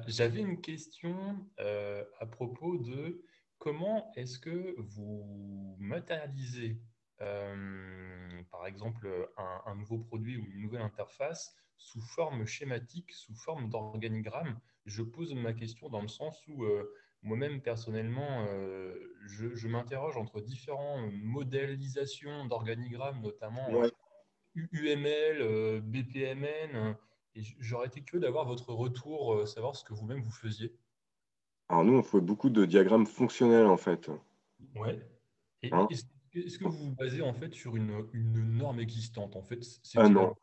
J'avais une question à propos de comment est-ce que vous matérialisez, par exemple, un nouveau produit ou une nouvelle interface sous forme schématique, sous forme d'organigramme? Je pose ma question dans le sens où moi-même, personnellement, je m'interroge entre différents modélisations d'organigrammes, notamment Ouais. UML, BPMN, et j'aurais été curieux d'avoir votre retour, savoir ce que vous-même vous faisiez. Alors nous, on fait beaucoup de diagrammes fonctionnels en fait. Ouais. Hein. Et est-ce que vous vous basez en fait sur une norme existante? En fait, Ah c'était non,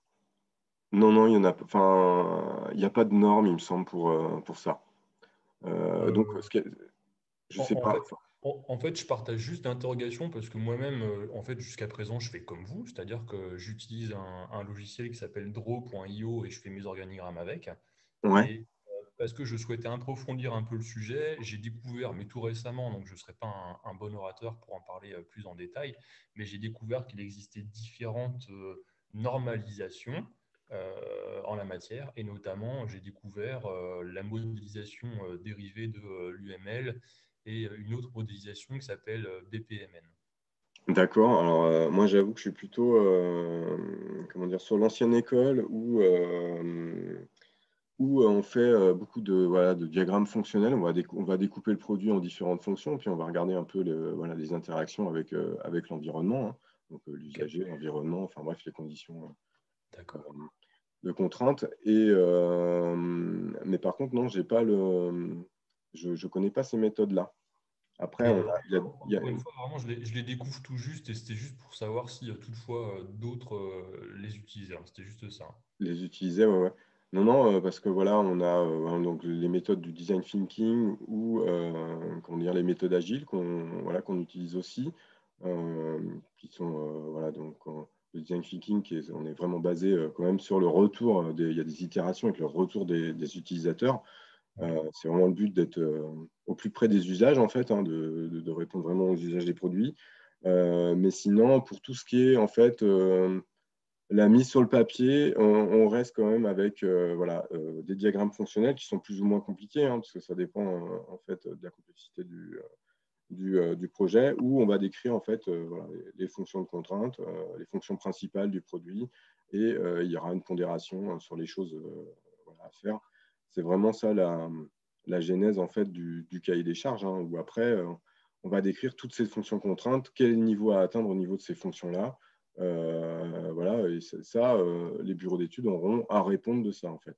non, non, il y en a, enfin, il n'y a pas de norme, il me semble, pour ça. Donc, euh, je sais en pas. fait, en fait, je partage juste l'interrogation parce que moi-même, en fait, jusqu'à présent, je fais comme vous, c'est-à-dire que j'utilise un logiciel qui s'appelle Draw.io et je fais mes organigrammes avec. Ouais, Et parce que je souhaitais approfondir un peu le sujet, j'ai découvert, mais tout récemment, donc je ne serai pas un bon orateur pour en parler plus en détail, mais j'ai découvert qu'il existait différentes normalisations en la matière, et notamment j'ai découvert la modélisation dérivée de l'UML et une autre modélisation qui s'appelle BPMN. d'accord. Alors, moi, j'avoue que je suis plutôt, comment dire, sur l'ancienne école où on fait beaucoup de, voilà, de diagrammes fonctionnels. On va découper le produit en différentes fonctions, puis on va regarder un peu voilà, les interactions avec l'environnement, hein. Donc, Ok, l'usager, l'environnement, enfin bref, les conditions d'accord. de contraintes. Mais par contre, non, j'ai pas je ne connais pas ces méthodes-là. Après, Mais il y a encore une fois, vraiment, je les découvre tout juste et c'était juste pour savoir si toutefois d'autres les utilisaient, hein. C'était juste ça. les utiliser, ouais, ouais. Non, non, parce que voilà, on a donc les méthodes du design thinking ou comment dire, les méthodes agiles voilà, qu'on utilise aussi, euh, qui sont voilà, donc le design thinking, on est vraiment basé quand même sur le retour il y a des itérations avec le retour des utilisateurs. Ouais. C'est vraiment le but d'être au plus près des usages, en fait, hein, de répondre vraiment aux usages des produits. Mais sinon, pour tout ce qui est, en fait, la mise sur le papier, on reste quand même avec voilà, des diagrammes fonctionnels qui sont plus ou moins compliqués, hein, parce que ça dépend en fait de la complexité du projet, où on va décrire en fait voilà, les fonctions de contrainte, les fonctions principales du produit, et il y aura une pondération sur les choses voilà, à faire. C'est vraiment ça la genèse en fait du cahier des charges, hein, où après on va décrire toutes ces fonctions contraintes, quel niveau à atteindre au niveau de ces fonctions-là. Voilà, et ça, les bureaux d'études auront à répondre de ça en fait.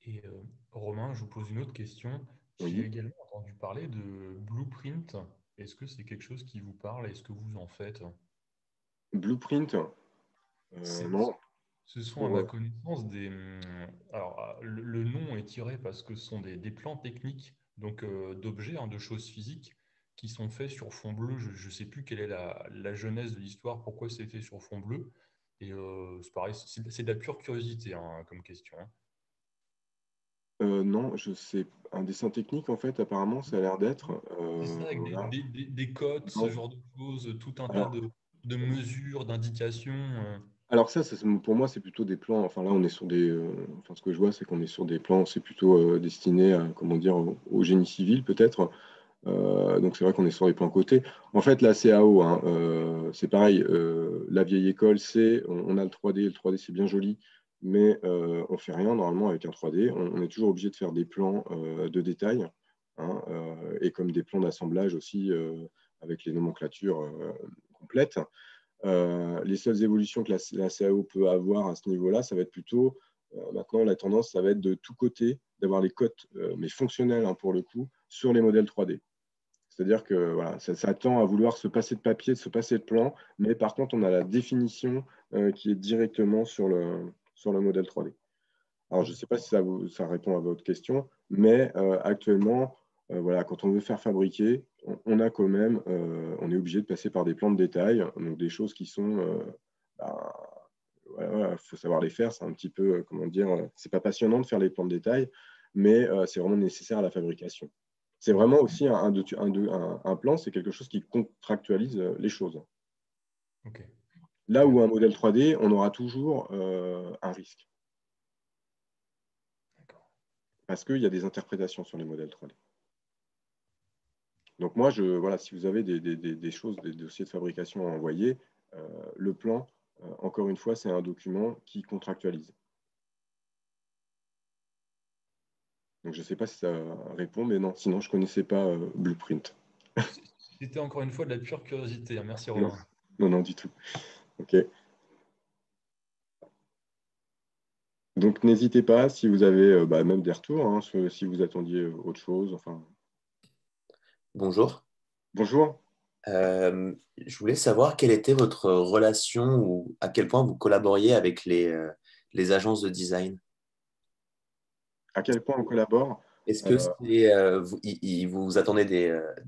Et Romain, je vous pose une autre question. J'ai Oui, également entendu parler de blueprint. Est-ce que c'est quelque chose qui vous parle? Est-ce que vous en faites? Blueprint, C'est- non. Ce sont à ma Pour, connaissance des... Alors, le nom est tiré parce que ce sont des plans techniques, donc d'objets, hein, de choses physiques, qui sont faits sur fond bleu. Je ne sais plus quelle est la genèse de l'histoire, pourquoi c'est fait sur fond bleu. Et c'est pareil, c'est de la pure curiosité, hein, comme question, hein. non, je sais. Un dessin technique, en fait, apparemment, ça a l'air d'être. C'est ça, avec Voilà. des codes, ce Non. genre de choses, tout un tas Alors, de mesures, d'indications. alors ça, pour moi, c'est plutôt des plans. Enfin, là, on est sur des. Enfin, ce que je vois, c'est qu'on est sur des plans, c'est plutôt destiné à, comment dire, au génie civil, peut-être. Donc, c'est vrai qu'on est sur les plans cotés. En fait, la CAO, hein, c'est pareil. La vieille école, on a le 3D. Le 3D, c'est bien joli, mais on fait rien normalement avec un 3D. On est toujours obligé de faire des plans de détail, hein, et comme des plans d'assemblage aussi avec les nomenclatures complètes. Les seules évolutions que la CAO peut avoir à ce niveau-là, ça va être plutôt, maintenant, la tendance, ça va être de tout côté, d'avoir les cotes, mais fonctionnelles hein, pour le coup, sur les modèles 3D. C'est-à-dire que voilà, ça tend à vouloir se passer de papier, se passer de plan, mais par contre, on a la définition qui est directement sur le modèle 3D. Alors, je ne sais pas si ça répond à votre question, mais actuellement, voilà, quand on veut faire fabriquer, on a quand même, on est obligé de passer par des plans de détail, donc des choses qui sont, ben, voilà, faut savoir les faire. C'est un petit peu, comment dire, c'est pas passionnant de faire les plans de détail, mais c'est vraiment nécessaire à la fabrication. C'est vraiment D'accord. aussi un plan, c'est quelque chose qui contractualise les choses. Ok. Là Euh, où un modèle 3D, on aura toujours un risque, d'accord. parce qu'il y a des interprétations sur les modèles 3D. Donc moi, voilà, si vous avez des choses, des dossiers de fabrication à envoyer, le plan, encore une fois, c'est un document qui contractualise. Donc je ne sais pas si ça répond, mais non, sinon je ne connaissais pas Blueprint. C'était encore une fois de la pure curiosité. Merci Non, Romain. non, non, du tout. OK. Donc n'hésitez pas si vous avez même des retours, hein, si vous attendiez autre chose. Enfin, Bonjour. bonjour. Je voulais savoir quelle était votre relation ou à quel point vous collaboriez avec les agences de design. À quel point on collabore? Est-ce que Euh, vous attendez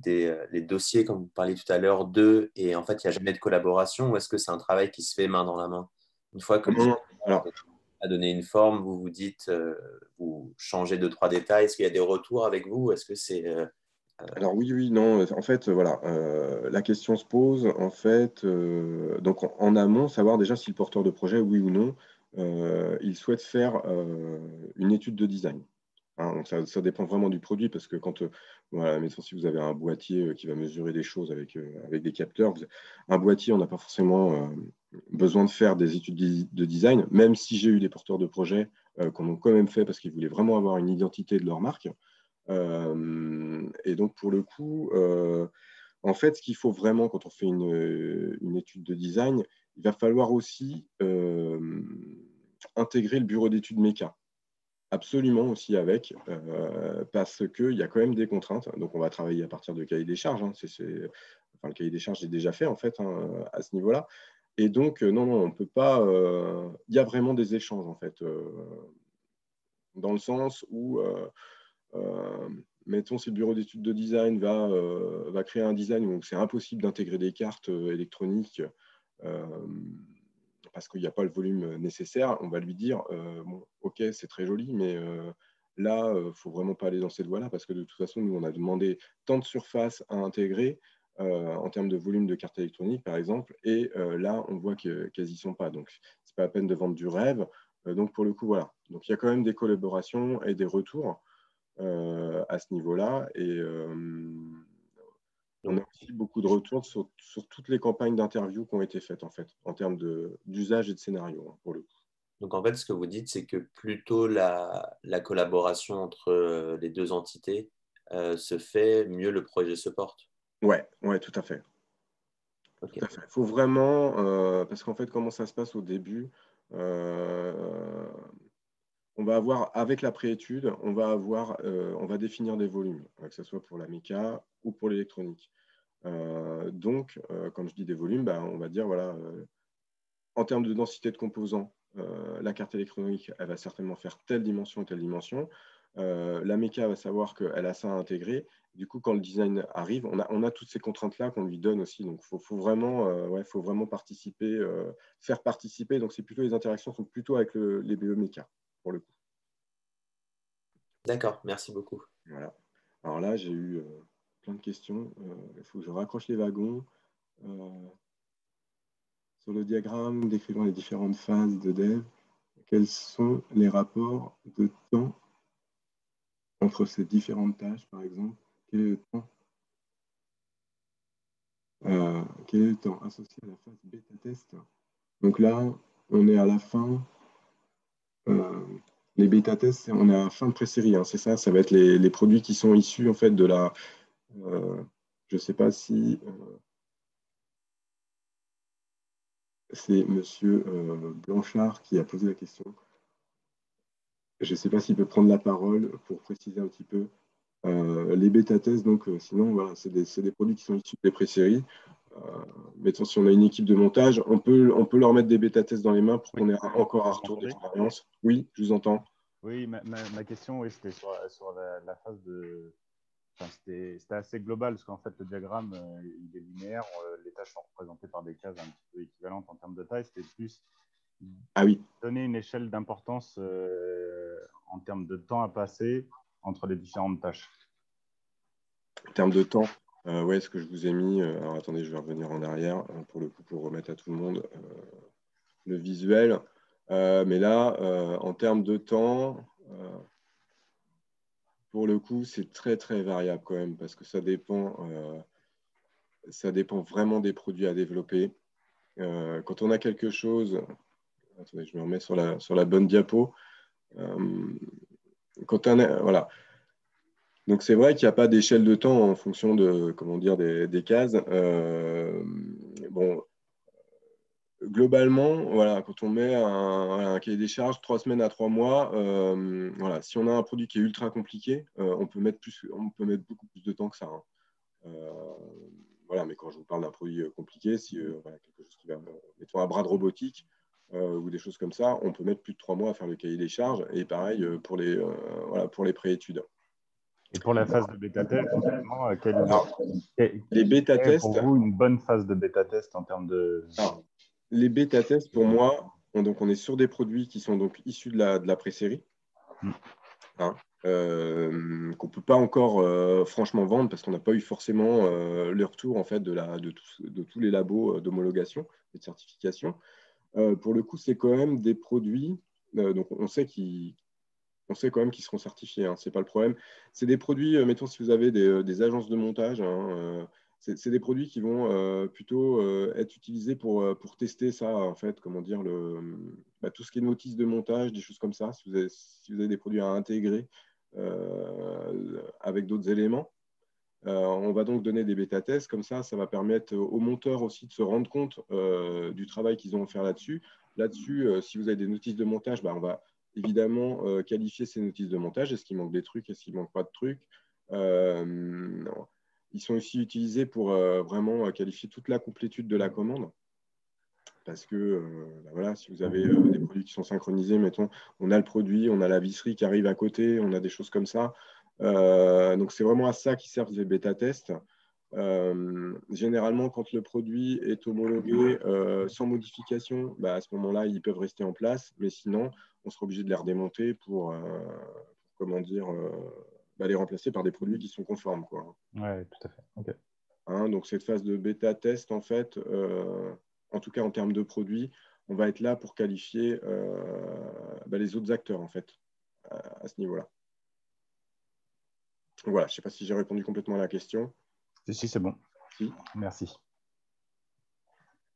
les dossiers, comme vous parliez tout à l'heure, d'eux, et en fait, il n'y a jamais de collaboration, ou est-ce que c'est un travail qui se fait main dans la main? Une fois que le non, design non. Alors, a donné une forme, vous vous dites, vous changez deux, trois détails, est-ce qu'il y a des retours avec vous? Est-ce que c'est... alors oui, oui, non. En fait, voilà, la question se pose. En fait, donc en amont, savoir déjà si le porteur de projet, oui ou non, il souhaite faire une étude de design. Hein, donc ça dépend vraiment du produit parce que quand, voilà, mettons si vous avez un boîtier qui va mesurer des choses avec des capteurs, un boîtier, on n'a pas forcément besoin de faire des études de design, même si j'ai eu des porteurs de projets qu'on a quand même fait parce qu'ils voulaient vraiment avoir une identité de leur marque. Et donc, pour le coup, en fait, ce qu'il faut vraiment quand on fait une étude de design, il va falloir aussi intégrer le bureau d'études méca. Absolument aussi avec, parce qu'il y a quand même des contraintes. Donc, on va travailler à partir de cahier des charges. Hein. Enfin, le cahier des charges est déjà fait, en fait, hein, à ce niveau-là. Et donc, non, non, on ne peut pas. Il y a vraiment des échanges, en fait, dans le sens où, mettons, si le bureau d'études de design va créer un design où c'est impossible d'intégrer des cartes électroniques euh, parce qu'il n'y a pas le volume nécessaire, on va lui dire bon, ok, c'est très joli, mais là, il ne faut vraiment pas aller dans cette voie-là parce que de toute façon, nous, on a demandé tant de surface à intégrer en termes de volume de cartes électroniques, par exemple, et là, on voit qu'elles n'y sont pas. Donc, ce n'est pas la peine de vendre du rêve. Donc, pour le coup, voilà. Donc, il y a quand même des collaborations et des retours à ce niveau-là. Et on a aussi beaucoup de retours sur toutes les campagnes d'interview qui ont été faites, en fait, en termes d'usage et de scénario, hein, pour le coup. Donc, en fait, ce que vous dites, c'est que plutôt la collaboration entre les deux entités se fait, mieux le projet se porte. Ouais, ouais, tout à fait. Ok. Tout à fait. Il faut vraiment, parce qu'en fait, comment ça se passe au début, euh, on va avoir, avec la préétude, on va définir des volumes, que ce soit pour la méca ou pour l'électronique. Donc, quand je dis des volumes, bah, on va dire, voilà, en termes de densité de composants, la carte électronique, elle va certainement faire telle dimension et telle dimension. La méca va savoir qu'elle a ça à intégrer. Du coup, quand le design arrive, on a toutes ces contraintes-là qu'on lui donne aussi. Donc, faut vraiment, faut vraiment participer, faire participer. Donc, c'est plutôt les interactions sont plutôt avec les BE méca, pour le coup. D'accord, merci beaucoup. Voilà. Alors là, j'ai eu plein de questions. Il faut que je raccroche les wagons. Sur le diagramme décrivant les différentes phases de dev, quels sont les rapports de temps entre ces différentes tâches, par exemple? Quel est le temps, quel est le temps associé à la phase bêta test? Donc là, on est à la fin. euh, les bêta tests, on est à la fin de pré-série, hein, c'est ça? Ça va être les produits qui sont issus en fait de la. Je ne sais pas si c'est Monsieur Blanchard qui a posé la question. Je ne sais pas s'il peut prendre la parole pour préciser un petit peu. Les bêta-tests, donc, sinon, voilà, c'est des produits qui sont issus des pré-séries. Mettons, si on a une équipe de montage, on peut leur mettre des bêta-tests dans les mains pour Oui. qu'on ait encore un Vous retour m'entendez? d'expérience. Oui, je vous entends. Oui, ma question, oui, c'était sur la phase de. Enfin, c'était assez global parce qu'en fait, le diagramme, il est linéaire. Les tâches sont représentées par des cases un petit peu équivalentes en termes de taille. C'était plus Ah oui, donner une échelle d'importance en termes de temps à passer entre les différentes tâches. en termes de temps, ouais, ce que je vous ai mis. Alors attendez, je vais revenir en arrière pour le coup, pour remettre à tout le monde le visuel. Mais là, en termes de temps, pour le coup, c'est très, très variable quand même, parce que ça dépend vraiment des produits à développer. Quand on a quelque chose, attendez, je me remets sur la bonne diapo. Voilà. Donc c'est vrai qu'il n'y a pas d'échelle de temps en fonction de, comment dire, des cases. Bon, globalement, voilà, quand on met un cahier des charges, 3 semaines à 3 mois, voilà, si on a un produit qui est ultra compliqué, on peut mettre beaucoup plus de temps que ça, hein. Voilà, mais quand je vous parle d'un produit compliqué, si voilà, quelque chose qui va, mettons un bras de robotique ou des choses comme ça, on peut mettre plus de 3 mois à faire le cahier des charges. Et pareil voilà, pour les préétudes. Et pour la phase de bêta-test, justement, Alors, quelle les est bêta-tests, pour vous une bonne phase de bêta-test en termes de… alors, les bêta-tests, pour moi, on est sur des produits qui sont donc issus de la pré-série, hein, qu'on ne peut pas encore franchement vendre parce qu'on n'a pas eu forcément le retour en fait, de tous les labos d'homologation et de certification. Pour le coup, c'est quand même des produits, donc on sait quand même qu'ils seront certifiés, hein, ce n'est pas le problème. C'est des produits, mettons si vous avez des agences de montage, hein, c'est des produits qui vont plutôt être utilisés pour tester ça, en fait, comment dire, tout ce qui est notice de montage, des choses comme ça, si vous avez des produits à intégrer avec d'autres éléments. On va donc donner des bêta-tests, comme ça va permettre aux monteurs aussi de se rendre compte du travail qu'ils ont à faire là-dessus. Là-dessus, si vous avez des notices de montage, on va évidemment qualifier ces notices de montage. Est-ce qu'il manque des trucs? Est-ce qu'il ne manque pas de trucs? Ils sont aussi utilisés pour vraiment qualifier toute la complétude de la commande. Parce que voilà, si vous avez des produits qui sont synchronisés, mettons, on a le produit, on a la visserie qui arrive à côté, on a des choses comme ça. Donc, c'est vraiment à ça qui servent les bêta-tests. Généralement, quand le produit est homologué sans modification, à ce moment-là, ils peuvent rester en place. Mais sinon, on sera obligé de les redémonter pour comment dire, les remplacer par des produits qui sont conformes, quoi. Ouais, tout à fait. Okay. Hein, donc, cette phase de bêta-test, en fait, en tout cas en termes de produits, on va être là pour qualifier les autres acteurs, en fait, à ce niveau-là. Voilà, je ne sais pas si j'ai répondu complètement à la question. Si, c'est bon. Si. Merci.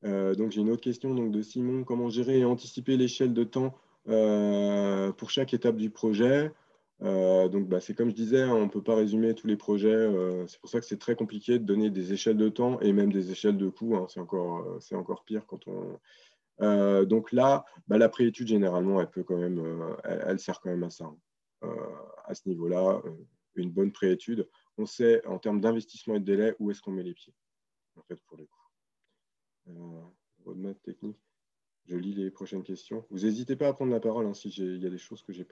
Donc, j'ai une autre question donc, de Simon. Comment gérer et anticiper l'échelle de temps pour chaque étape du projet? Donc, c'est comme je disais, hein, on ne peut pas résumer tous les projets. C'est pour ça que c'est très compliqué de donner des échelles de temps et même des échelles de coûts, hein. C'est encore pire quand on… donc là, la préétude, généralement, elle peut quand même, elle sert quand même à ça, hein. À ce niveau-là, une bonne préétude, on sait en termes d'investissement et de délai où est-ce qu'on met les pieds, en fait, pour le coup. Roadmap technique. Je lis les prochaines questions. Vous n'hésitez pas à prendre la parole hein, si il y a des choses que je n'ai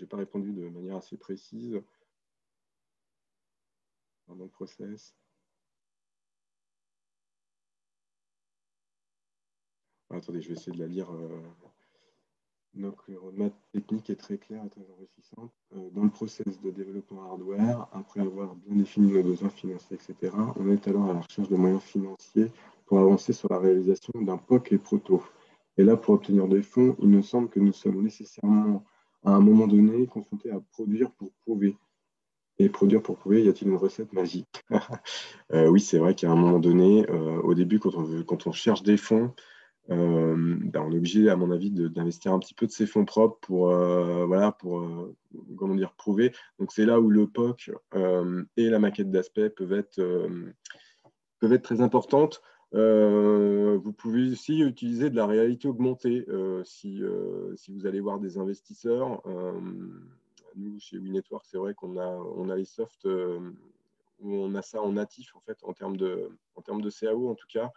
pas répondu de manière assez précise. Dans le process. Attendez, je vais essayer de la lire. Donc, le roadmap technique est très clair et très enrichissant. Dans le process de développement hardware, après avoir bien défini nos besoins financiers, etc., on est alors à la recherche de moyens financiers pour avancer sur la réalisation d'un POC et proto. Et là, pour obtenir des fonds, il nous semble que nous sommes nécessairement, à un moment donné, confrontés à produire pour prouver. Et produire pour prouver, y a-t-il une recette magique? Oui, c'est vrai qu'à un moment donné, au début, quand on cherche des fonds, on est obligé, à mon avis, d'investir un petit peu de ses fonds propres pour comment dire, prouver. Donc, c'est là où le POC et la maquette d'aspect peuvent être très importantes. Vous pouvez aussi utiliser de la réalité augmentée si vous allez voir des investisseurs. Nous, chez WeNetwork, c'est vrai qu'on a les softs où on a ça en natif, en fait, en termes de CAO, en tout cas.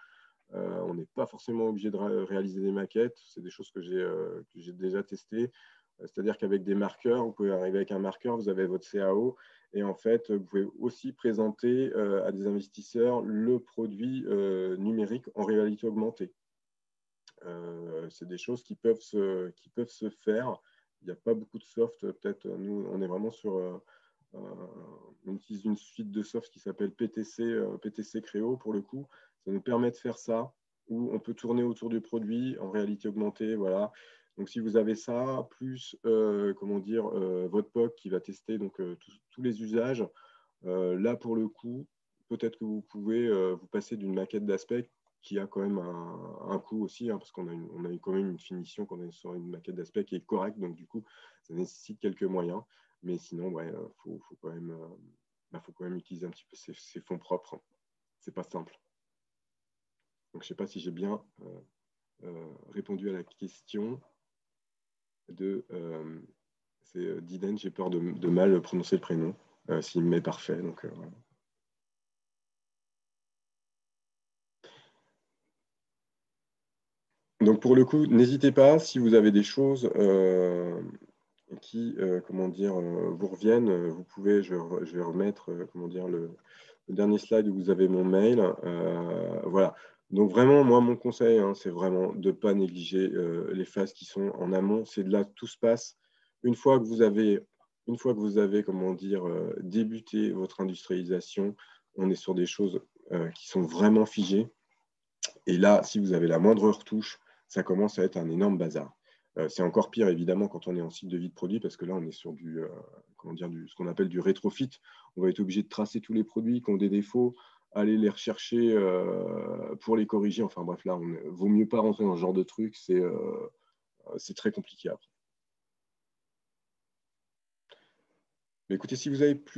On n'est pas forcément obligé de réaliser des maquettes. C'est des choses que j'ai déjà testées. C'est-à-dire qu'avec des marqueurs, vous pouvez arriver avec un marqueur, vous avez votre CAO. Et en fait, vous pouvez aussi présenter à des investisseurs le produit numérique en réalité augmentée. C'est des choses qui peuvent se faire. Il n'y a pas beaucoup de soft. Peut-être, nous, on est vraiment sur… on utilise une suite de soft qui s'appelle PTC Créo pour le coup. Ça nous permet de faire ça, où on peut tourner autour du produit en réalité augmentée. Voilà. Donc, si vous avez ça, plus comment dire, votre POC qui va tester donc, tous les usages, là, pour le coup, peut-être que vous pouvez vous passer d'une maquette d'aspect qui a quand même un coût aussi, hein, parce qu'on a quand même une finition qu'on a sur une maquette d'aspect qui est correcte, donc du coup, ça nécessite quelques moyens. Mais sinon, ouais, faut quand même utiliser un petit peu ses fonds propres. C'est pas simple. Donc, je ne sais pas si j'ai bien répondu à la question c'est Diden, j'ai peur de mal prononcer le prénom, s'il me met parfait. Donc, voilà. Donc, pour le coup, n'hésitez pas, si vous avez des choses qui, comment dire, vous reviennent, vous pouvez, je vais remettre, comment dire, le dernier slide où vous avez mon mail. Voilà. Donc, vraiment, moi, mon conseil, hein, c'est vraiment de ne pas négliger les phases qui sont en amont. C'est de là que tout se passe. Une fois que vous avez, comment dire, débuté votre industrialisation, on est sur des choses qui sont vraiment figées. Et là, si vous avez la moindre retouche, ça commence à être un énorme bazar. C'est encore pire, évidemment, quand on est en cycle de vie de produit, parce que là, on est sur ce qu'on appelle du rétrofit. On va être obligé de tracer tous les produits qui ont des défauts, aller les rechercher pour les corriger. Enfin bref, là, vaut mieux pas rentrer dans ce genre de truc. C'est très compliqué après. Mais écoutez, si vous avez plus